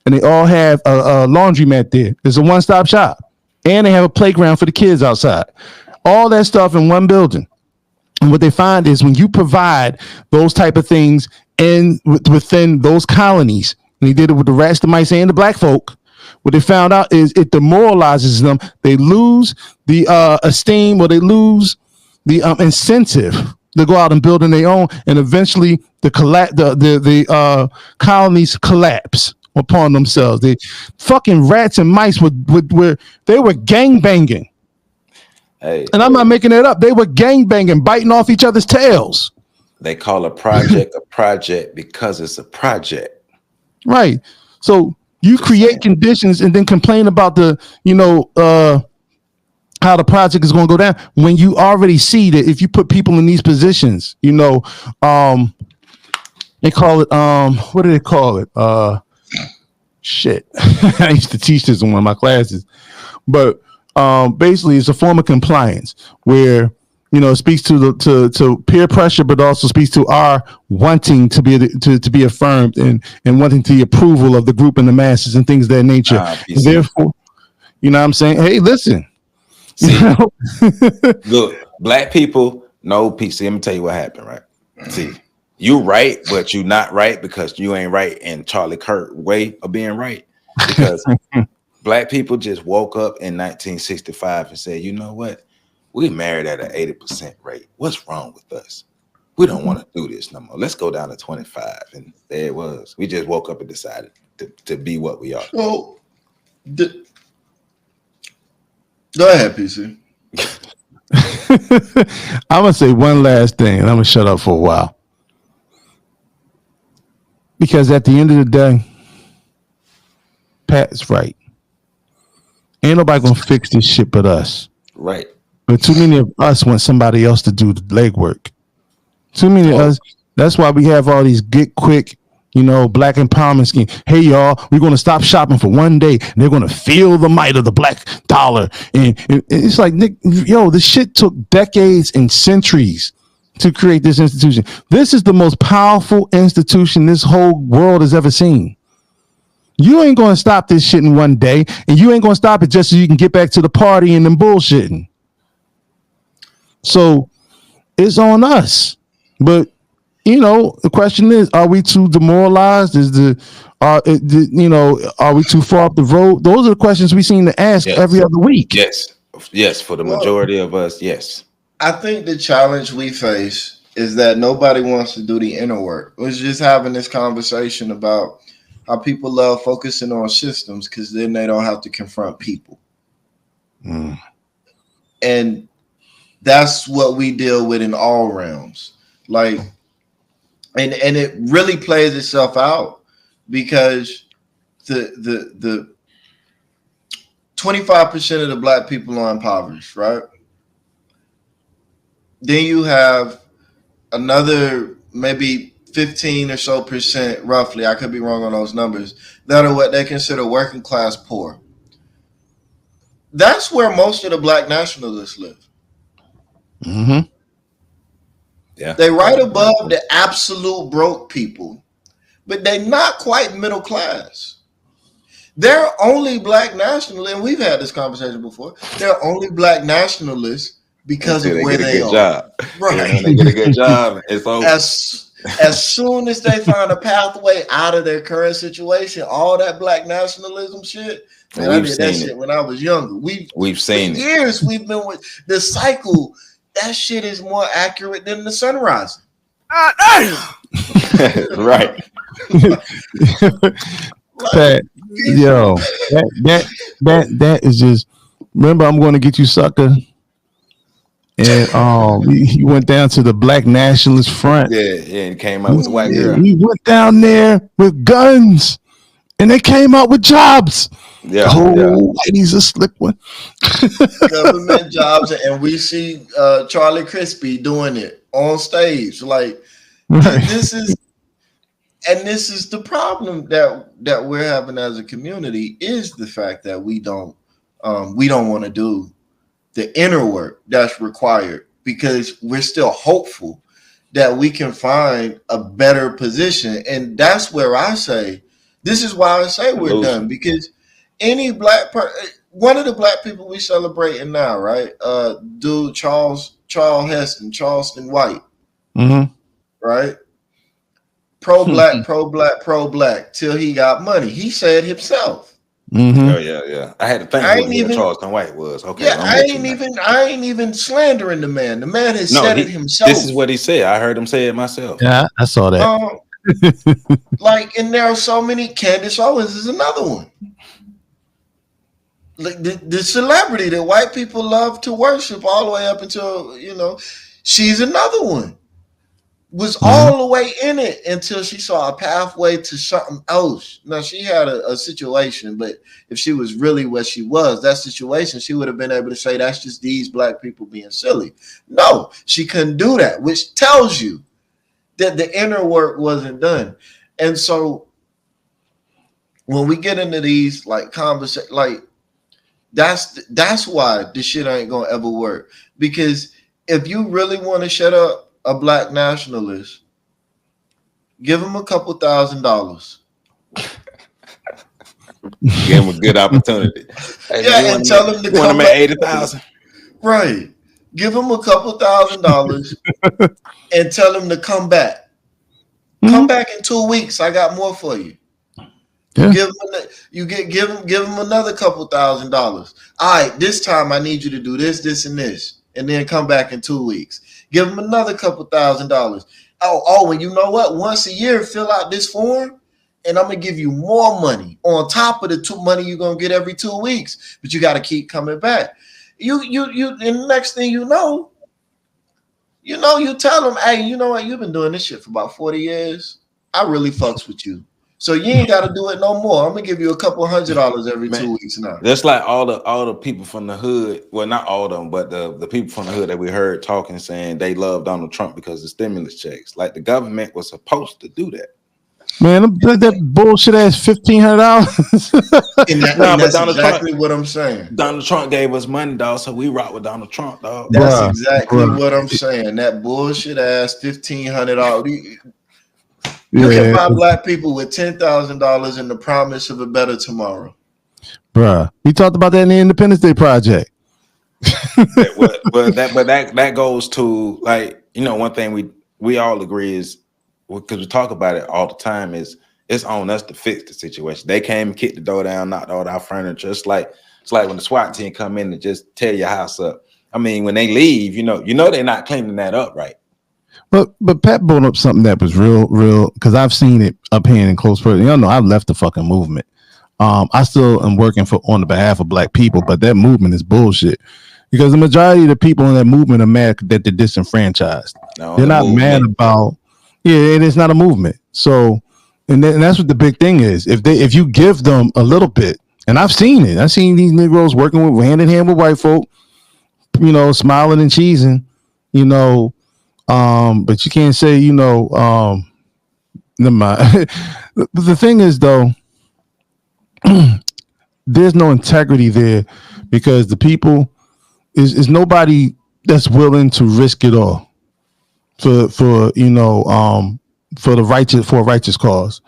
and they all have a laundromat there. It's a one-stop shop, and they have a playground for the kids outside. All that stuff in one building. And what they find is when you provide those type of things within those colonies, and they did it with the rats, the mice, and the black folk, what they found out is it demoralizes them. They lose the esteem, or they lose the incentive to go out and build on their own, and eventually the colonies collapse upon themselves. The fucking rats and mice were gang banging. Hey, and I'm not making it up. They were gang banging, biting off each other's tails. They call a project a project because it's a project. Right. So you create conditions and then complain about the how the project is going to go down when you already see that if you put people in these positions, they call it what do they call it? Shit. I used to teach this in one of my classes. But basically it's a form of compliance where it speaks to peer pressure, but also speaks to our wanting to be affirmed and wanting the approval of the group and the masses and things of that nature. Therefore, you know what I'm saying? Hey, listen. See, look, black people know PC. Let me tell you what happened, right? See, you right, but you not right because you ain't right in Charlie Kirk way of being right. Because black people just woke up in 1965 and said, you know what? We married at an 80% rate. What's wrong with us? We don't want to do this no more. Let's go down to 25. And there it was. We just woke up and decided to be what we are. So, go ahead, PC. I'm going to say one last thing, and I'm going to shut up for a while. Because at the end of the day, Pat's right. Ain't nobody going to fix this shit but us. Right. But too many of us want somebody else to do the legwork. Too many of us. That's why we have all these get quick, black empowerment scheme. Hey, y'all, we're going to stop shopping for one day. And they're going to feel the might of the black dollar. And it's like, Nick, this shit took decades and centuries to create this institution. This is the most powerful institution this whole world has ever seen. You ain't going to stop this shit in one day. And you ain't going to stop it just so you can get back to the party and them bullshitting. So it's on us. But the question is, are we too demoralized? Are we too far up the road? Those are the questions we seem to ask every other week. Yes, for the majority of us, yes. I think the challenge we face is that nobody wants to do the inner work. We're just having this conversation about how people love focusing on systems because then they don't have to confront people. And that's what we deal with in all realms. Like, and it really plays itself out because the 25% of the black people are impoverished, right? Then you have another maybe 15 or so percent, roughly, I could be wrong on those numbers, that are what they consider working class poor. That's where most of the black nationalists live. Mm-hmm. Yeah. They right above the absolute broke people, but they're not quite middle class. They're only black nationalists, and we've had this conversation before. They're only black nationalists because of where they are. Job. Right. Yeah, when they get a good job, it's over. As soon as they find a pathway out of their current situation, all that black nationalism shit, man, I did that shit when I was younger. We've seen it. For years we've been with the cycle. That shit is more accurate than the sun rising. Right. That is just. Remember, I'm going to get you, sucker. And he went down to the black nationalist front. Yeah, and came out with a white girl. He went down there with guns, and they came out with jobs. He's a slick one. Government jobs, and we see Charlie Crispy doing it on stage. Like, this is the problem that we're having as a community, is the fact that we don't want to do the inner work that's required, because we're still hopeful that we can find a better position. And that's where I say, this is why I say we're done, because any one of the black people we celebrating now, right? Dude, Charles Heston, Charleston White, right? Pro-black, till he got money. He said himself. Oh yeah. I had to think who Charleston White was. Okay. Yeah, I ain't even slandering the man. The man has said it himself. This is what he said. I heard him say it myself. Yeah, I saw that. And there are so many. Candace Owens is another one. Like the celebrity that white people love to worship all the way up until, she's another one. was all the way in it until she saw a pathway to something else. Now, she had a situation, but if she was really what she was, that situation, she would have been able to say, that's just these black people being silly. No, she couldn't do that, which tells you that the inner work wasn't done. And so when we get into these like conversations, like that's why this shit ain't gonna ever work. Because if you really want to shut up a black nationalist, give him a couple $1,000. Give him a good opportunity. Hey, yeah, and tell him to come make 80,000. Right. Give him a couple $1,000 and tell him to come back. Come back in 2 weeks. I got more for you. Yeah. Give him another couple $1,000. All right, this time I need you to do this, this, and this, and then come back in 2 weeks. Give him another couple $1,000. Oh, and you know what? Once a year, fill out this form, and I'm gonna give you more money on top of the money you're gonna get every 2 weeks. But you got to keep coming back. You, and the next thing you know, you tell them, hey, you know what? You've been doing this shit for about 40 years. I really fucks with you. So you ain't got to do it no more. I'm gonna give you a couple $100 every 2 weeks now. That's like all the people from the hood. Well, not all of them, but the people from the hood that we heard talking, saying they love Donald Trump because of stimulus checks. Like the government was supposed to do that. Man, that bullshit ass $1,500. That's exactly what I'm saying. Donald Trump gave us money, dog, so we rock with Donald Trump, dog. That's exactly what I'm saying. That bullshit ass $1,500. You can buy black people with $10,000 in the promise of a better tomorrow. Bruh, we talked about that in the Independence Day Project. but that goes to, like, one thing we all agree is, because we talk about it all the time, is it's on us to fix the situation. They came and kicked the door down, knocked all our furniture. It's like when the SWAT team come in and just tear your house up. I mean, when they leave, they're not cleaning that up, right? But Pat brought up something that was real, because I've seen it up here in close person. Y'all know I've left the fucking movement. I still am working on the behalf of black people, but that movement is bullshit. Because the majority of the people in that movement are mad that they're disenfranchised. They're not mad about, and it's not a movement. So, and that's what the big thing is. If you give them a little bit, and I've seen it. I've seen these Negroes working with hand in hand with white folk, smiling and cheesing, but you can't say, never mind. The thing is, though, there's no integrity there, because the people is nobody that's willing to risk it all for a righteous cause.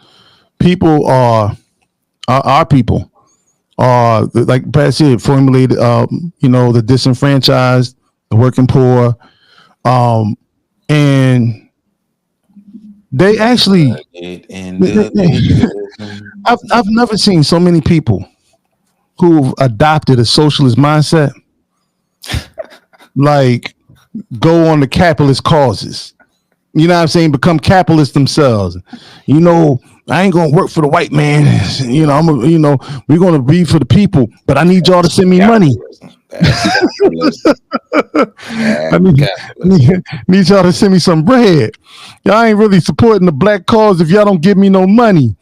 People are our people are, like Pat said, formulated, the disenfranchised, the working poor, and they actually, I've never seen so many people who've adopted a socialist mindset, like go on the capitalist causes. You know what I'm saying? Become capitalists themselves. I ain't gonna work for the white man. We're gonna be for the people, but I need y'all to send me money. I need y'all to send me some bread. Y'all ain't really supporting the black cause if y'all don't give me no money.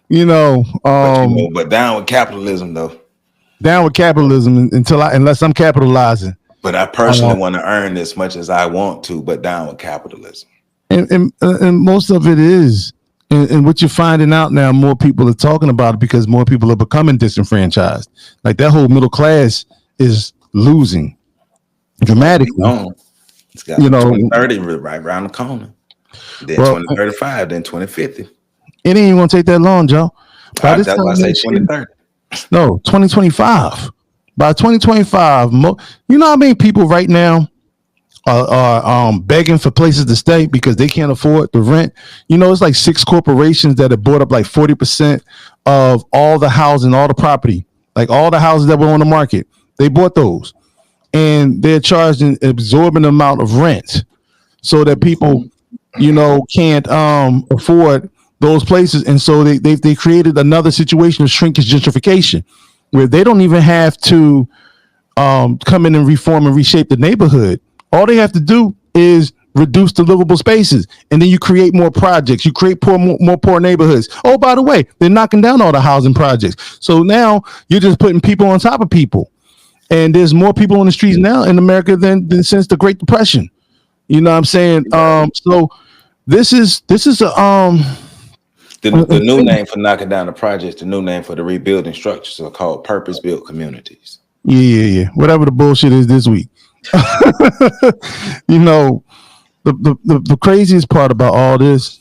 But down with capitalism, though. Down with capitalism unless I'm capitalizing. But I personally want to earn as much as I want to, but down with capitalism. And most of it is, and what you're finding out now, more people are talking about it because more people are becoming disenfranchised. Like that whole middle class is losing dramatically. It's got 2030 right around the corner. Then 2035, then 2050. It ain't even gonna take that long, Joe. That's why I say 2030. No, 2025. By 2025, how many people right now are begging for places to stay because they can't afford the rent? It's like 6 corporations that have bought up like 40% of all the housing, all the property, like all the houses that were on the market. They bought those, and they're charged an exorbitant amount of rent, so that people, can't afford those places, and so they created another situation of shrinkage gentrification, where they don't even have to come in and reform and reshape the neighborhood. All they have to do is reduce the livable spaces, and then you create more projects. You create more poor neighborhoods. Oh, by the way, they're knocking down all the housing projects. So now you're just putting people on top of people, and there's more people on the streets now in America than since the Great Depression. You know what I'm saying? So this is a The new name for knocking down the projects, the new name for the rebuilding structures are called purpose-built communities. Yeah. Whatever the bullshit is this week. You know, the craziest part about all this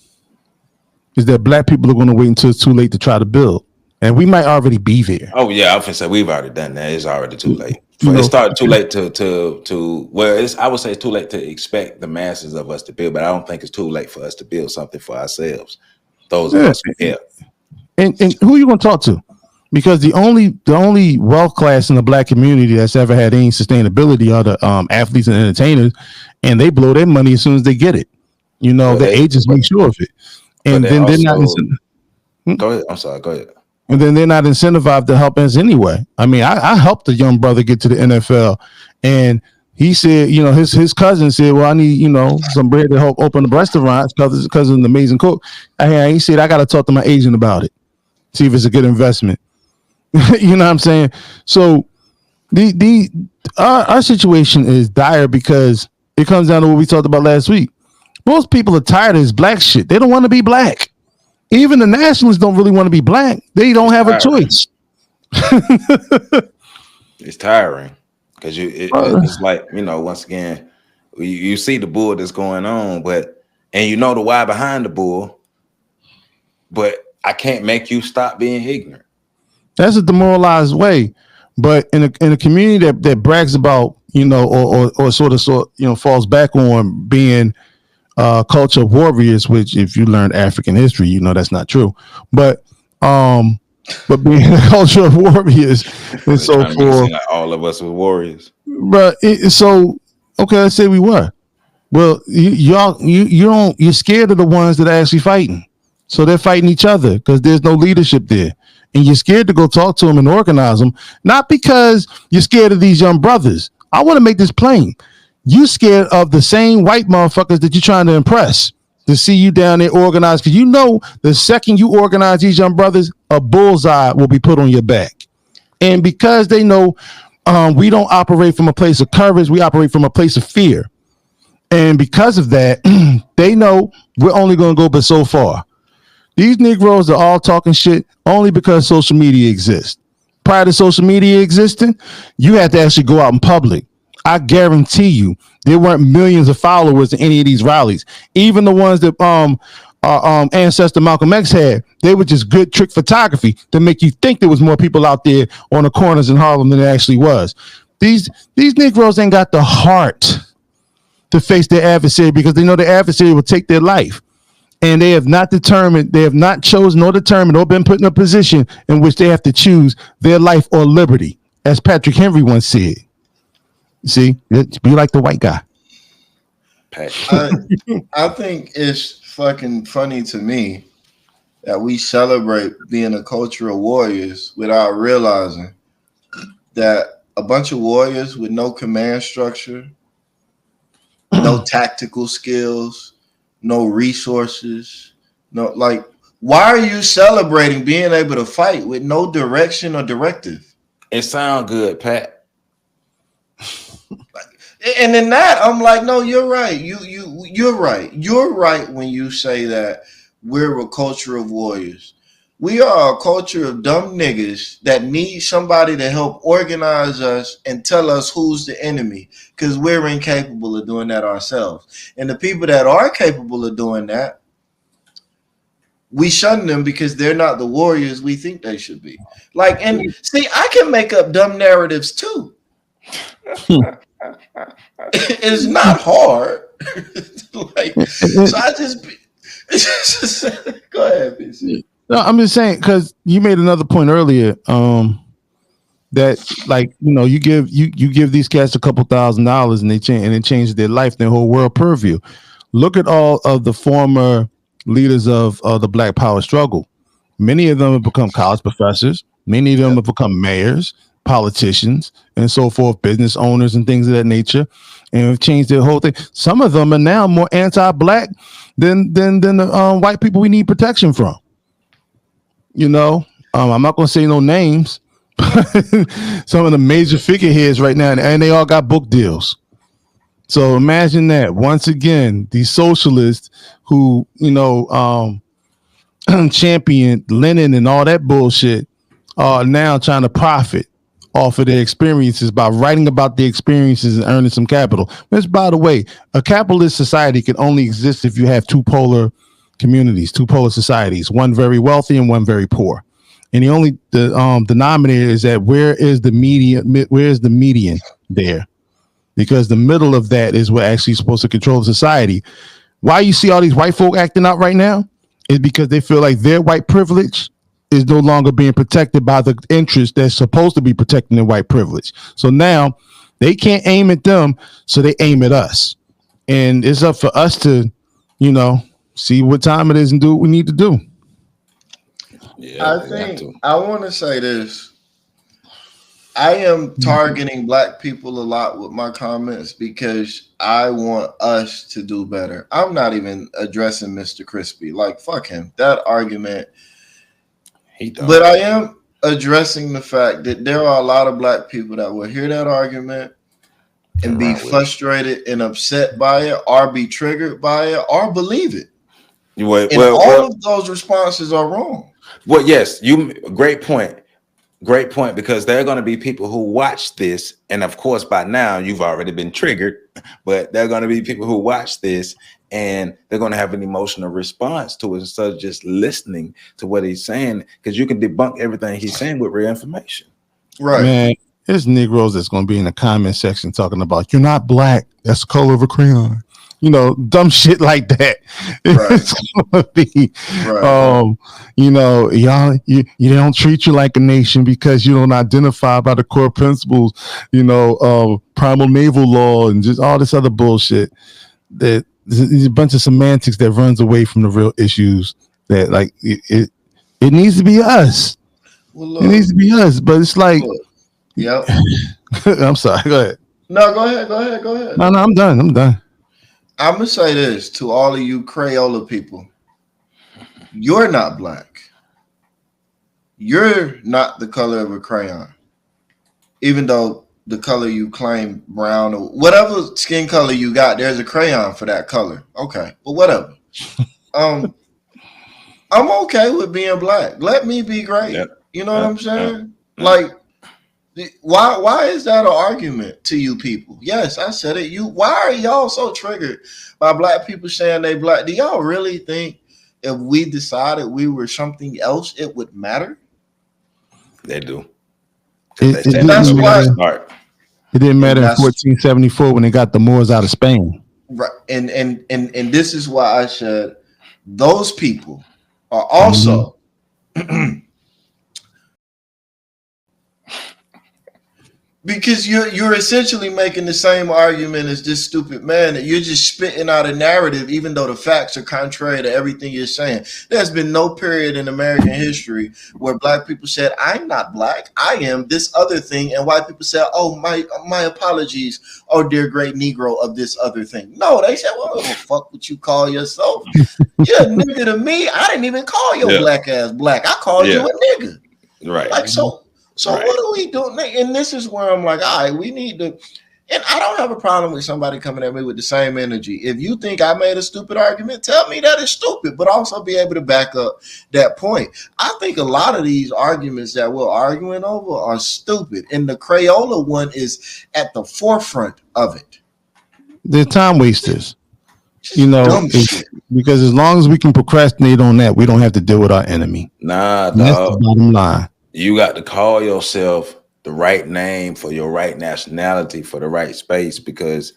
is that black people are going to wait until it's too late to try to build. And we might already be there. Oh, yeah, I was gonna say we've already done that. It's already too late. It started too late I would say it's too late to expect the masses of us to build, but I don't think it's too late for us to build something for ourselves. Those of us who help. And who are you going to talk to? Because the only wealth class in the black community that's ever had any sustainability are the athletes and entertainers, and they blow their money as soon as they get it. You know, the agents make sure of it, and then they're not. Go ahead. I'm sorry. Go ahead. And then they're not incentivized to help us anyway. I mean, I helped a young brother get to the NFL, and he said, you know, his cousin said, well, I need, you know, some bread to help open the restaurants because of an amazing cook. And he said, I got to talk to my agent about it, see if it's a good investment. You know what I'm saying? So our situation is dire because it comes down to what we talked about last week. Most people are tired of this black shit. They don't want to be black. Even the nationalists don't really want to be black. They don't have a choice. It's tiring because it's like, you know, once again, you see the bull that's going on, and you know the why behind the bull, but I can't make you stop being ignorant. That's a demoralized way. But in a community that brags about, you know, or sort of you know, falls back on being culture of warriors, which if you learn African history, you know that's not true. But being a culture of warriors and so forth, like all of us were warriors. But so okay, let's say we were. Well, you're scared of the ones that are actually fighting, so they're fighting each other because there's no leadership there, and you're scared to go talk to them and organize them, not because you're scared of these young brothers. I want to make this plain. You scared of the same white motherfuckers that you're trying to impress to see you down there organized, because you know the second you organize these young brothers, a bullseye will be put on your back. And because they know we don't operate from a place of courage, we operate from a place of fear. And because of that, they know we're only going to go but so far. These Negroes are all talking shit only because social media exists. Prior to social media existing, you had to actually go out in public. I guarantee you there weren't millions of followers in any of these rallies. Even the ones that our ancestor Malcolm X had, they were just good trick photography to make you think there was more people out there on the corners in Harlem than there actually was. These Negroes ain't got the heart to face their adversary because they know the adversary will take their life. And they have not chosen or determined or been put in a position in which they have to choose their life or liberty. As Patrick Henry once said. See, be like the white guy. I think it's fucking funny to me that we celebrate being a culture of warriors without realizing that a bunch of warriors with no command structure, no tactical skills, no resources, why are you celebrating being able to fight with no direction or directive? It sounds good, Pat. And in that, I'm like, no, you're right. You're right. You're right when you say that we're a culture of warriors. We are a culture of dumb niggas that need somebody to help organize us and tell us who's the enemy, because we're incapable of doing that ourselves. And the people that are capable of doing that, we shun them because they're not the warriors we think they should be. And see, I can make up dumb narratives too. It's not hard. So I just go ahead, BC. No, I'm just saying because you made another point earlier. That you give these cats a couple $1,000s and it changes their life, their whole world purview. Look at all of the former leaders of the Black Power struggle. Many of them have become college professors. Many of them have become mayors. politicians and so forth, business owners and things of that nature, and have changed their whole thing. Some of them are now more anti-black than the white people we need protection from. You know, I'm not going to say no names. Some of the major figureheads right now, and they all got book deals. So imagine that. Once again, these socialists who, you know, championed Lenin and all that bullshit are now trying to profit off of their experiences by writing about their experiences and earning some capital. Which, by the way, a capitalist society can only exist if you have two polar communities, two polar societies, one very wealthy and one very poor. And the only denominator is that where is the median there? Because the middle of that is what actually is supposed to control society. Why you see all these white folk acting out right now is because they feel like their white privilege is no longer being protected by the interests that's supposed to be protecting their white privilege. So now they can't aim at them, so they aim at us. And it's up for us to, you know, see what time it is and do what we need to do. Yeah, I want to say this. I am targeting black people a lot with my comments because I want us to do better. I'm not even addressing Mr. Crispy. Like, fuck him. That argument. But I am addressing the fact that there are a lot of black people that will hear that argument and be frustrated and upset by it, or be triggered by it, or believe it. All of those responses are wrong. Well, yes, great point. Great point, because there are going to be people who watch this, and of course, by now you've already been triggered. But there are going to be people who watch this, and they're going to have an emotional response to it instead of just listening to what he's saying, because you can debunk everything he's saying with real information. Right, man. There's Negroes that's going to be in the comment section talking about you're not black. That's the color of a crayon. You know, dumb shit like that. Right. It's gonna be, you know, y'all, you don't treat you like a nation because you don't identify by the core principles, you know, primal naval law and just all this other bullshit. That there's a bunch of semantics that runs away from the real issues. That like it needs to be us. Well, look, it needs to be us, but it's like, yep. I'm sorry. Go ahead. No, go ahead. No, I'm done. I'm going to say this to all of you Crayola people. You're not black. You're not the color of a crayon. Even though the color you claim, brown or whatever skin color you got, there's a crayon for that color. Okay, but whatever. I'm okay with being black. Let me be great. Yep. You know what I'm saying? Like, why is that an argument to you people? Yes, I said it. Why are y'all so triggered by black people saying they black? Do y'all really think if we decided we were something else, it would matter? They do. That's why it didn't matter in 1474 when they got the Moors out of Spain. Right. And this is why I said those people are also because you're essentially making the same argument as this stupid man, that you're just spitting out a narrative, even though the facts are contrary to everything you're saying. There's been no period in American history where black people said, I'm not black, I am this other thing. And white people said, oh, my apologies, oh, dear great Negro of this other thing. No, they said, well, what the fuck would you call yourself? You're a nigga to me. I didn't even call your black ass black. I called you a nigga. Right. Like, so right. What are we doing? And this is where I'm like, all right, we need to, and I don't have a problem with somebody coming at me with the same energy. If you think I made a stupid argument, tell me that it's stupid, but also be able to back up that point. I think a lot of these arguments that we're arguing over are stupid, and the Crayola one is at the forefront of it. They're time wasters. You know, because as long as we can procrastinate on that, we don't have to deal with our enemy. Nah, dog. That's the bottom line. You got to call yourself the right name for your right nationality for the right space, because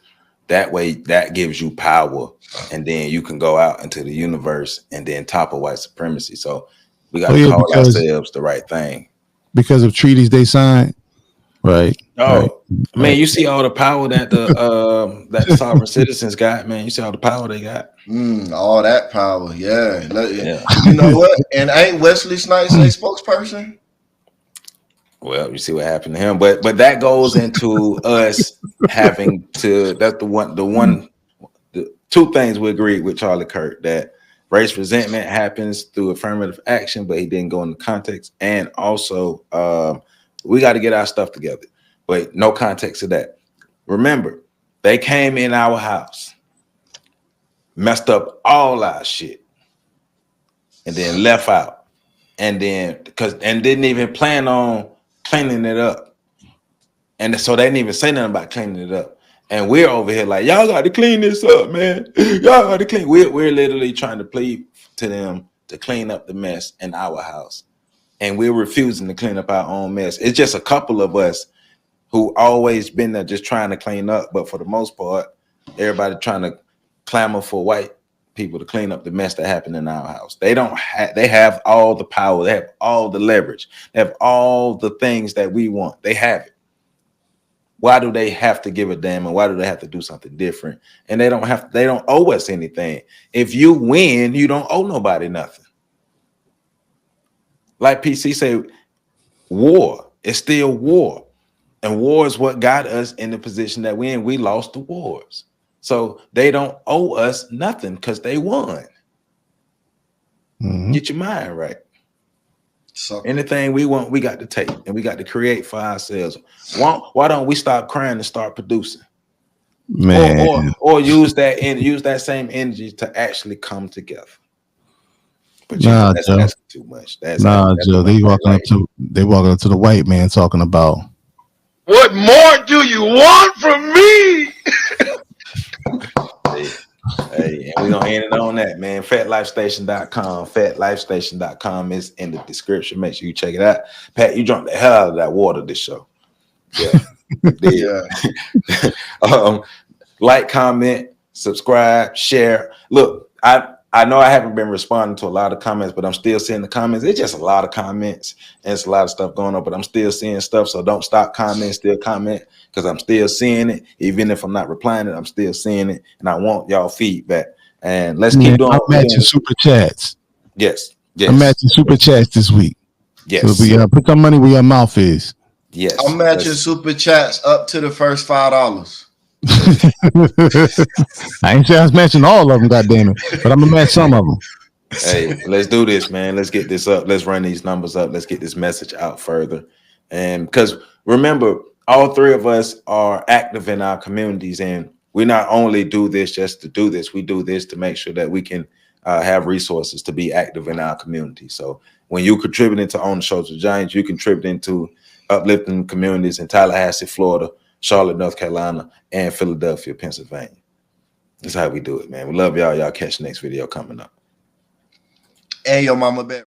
that way that gives you power, and then you can go out into the universe and then topple white supremacy. So we got to call ourselves the right thing because of treaties they signed, right? Oh, right. Man, you see all the power that the that the sovereign citizens got, man. You see all the power they got. All that power, yeah. You know what? And ain't Wesley Snipes a spokesperson? Well, you see what happened to him, but that goes into us having to. That's the two things we agreed with Charlie Kirk, that race resentment happens through affirmative action, but he didn't go into context, and also we got to get our stuff together. But no context to that. Remember, they came in our house, messed up all our shit, and then left out, and then didn't even plan on cleaning it up, and so they didn't even say nothing about cleaning it up. And we're over here like, y'all got to clean this up, man. Y'all got to clean. We're literally trying to plead to them to clean up the mess in our house, and we're refusing to clean up our own mess. It's just a couple of us who always been there just trying to clean up, but for the most part, everybody trying to clamor for white people to clean up the mess that happened in our house. They have all the power, they have all the leverage, they have all the things that we want. They have it. Why do they have to give a damn, and why do they have to do something different? And they don't owe us anything. If you win, you don't owe nobody nothing. Like PC say, war is still war. And war is what got us in the position that we're in. We lost the wars. So they don't owe us nothing because they won. Mm-hmm. Get your mind right. So anything we want, we got to take, and we got to create for ourselves. Why don't we stop crying and start producing? Man. Or use that same energy to actually come together. But that's too much. Joe, they walking up to the white man talking about, what more do you want from me? Hey, and we're gonna end it on that, man. FatLifeStation.com. FatLifeStation.com is in the description. Make sure you check it out. Pat, you drank the hell out of that water this show. Yeah. Yeah. Like, comment, subscribe, share. Look, I know I haven't been responding to a lot of comments, but I'm still seeing the comments. It's just a lot of comments, and it's a lot of stuff going on, but I'm still seeing stuff. So don't stop commenting, still comment, because I'm still seeing it. Even if I'm not replying it, I'm still seeing it. And I want y'all feedback. And let's keep doing. I'm matching super chats. Yes. I'm matching super chats this week. Yes. So we put some money where your mouth is. Yes. I'm matching super chats up to the first $5. I ain't saying I was matching all of them, goddamn it, but I'm gonna match some of them. Hey, let's do this, man. Let's get this up. Let's run these numbers up. Let's get this message out further. And because remember, all three of us are active in our communities, and we not only do this just to do this, we do this to make sure that we can have resources to be active in our community. So when you contributing to On the Shoulders of Giants, you contributing to uplifting communities in Tallahassee, Florida, Charlotte, North Carolina, and Philadelphia, Pennsylvania. That's how we do it, man. We love y'all. Y'all catch the next video coming up. And your mama bear.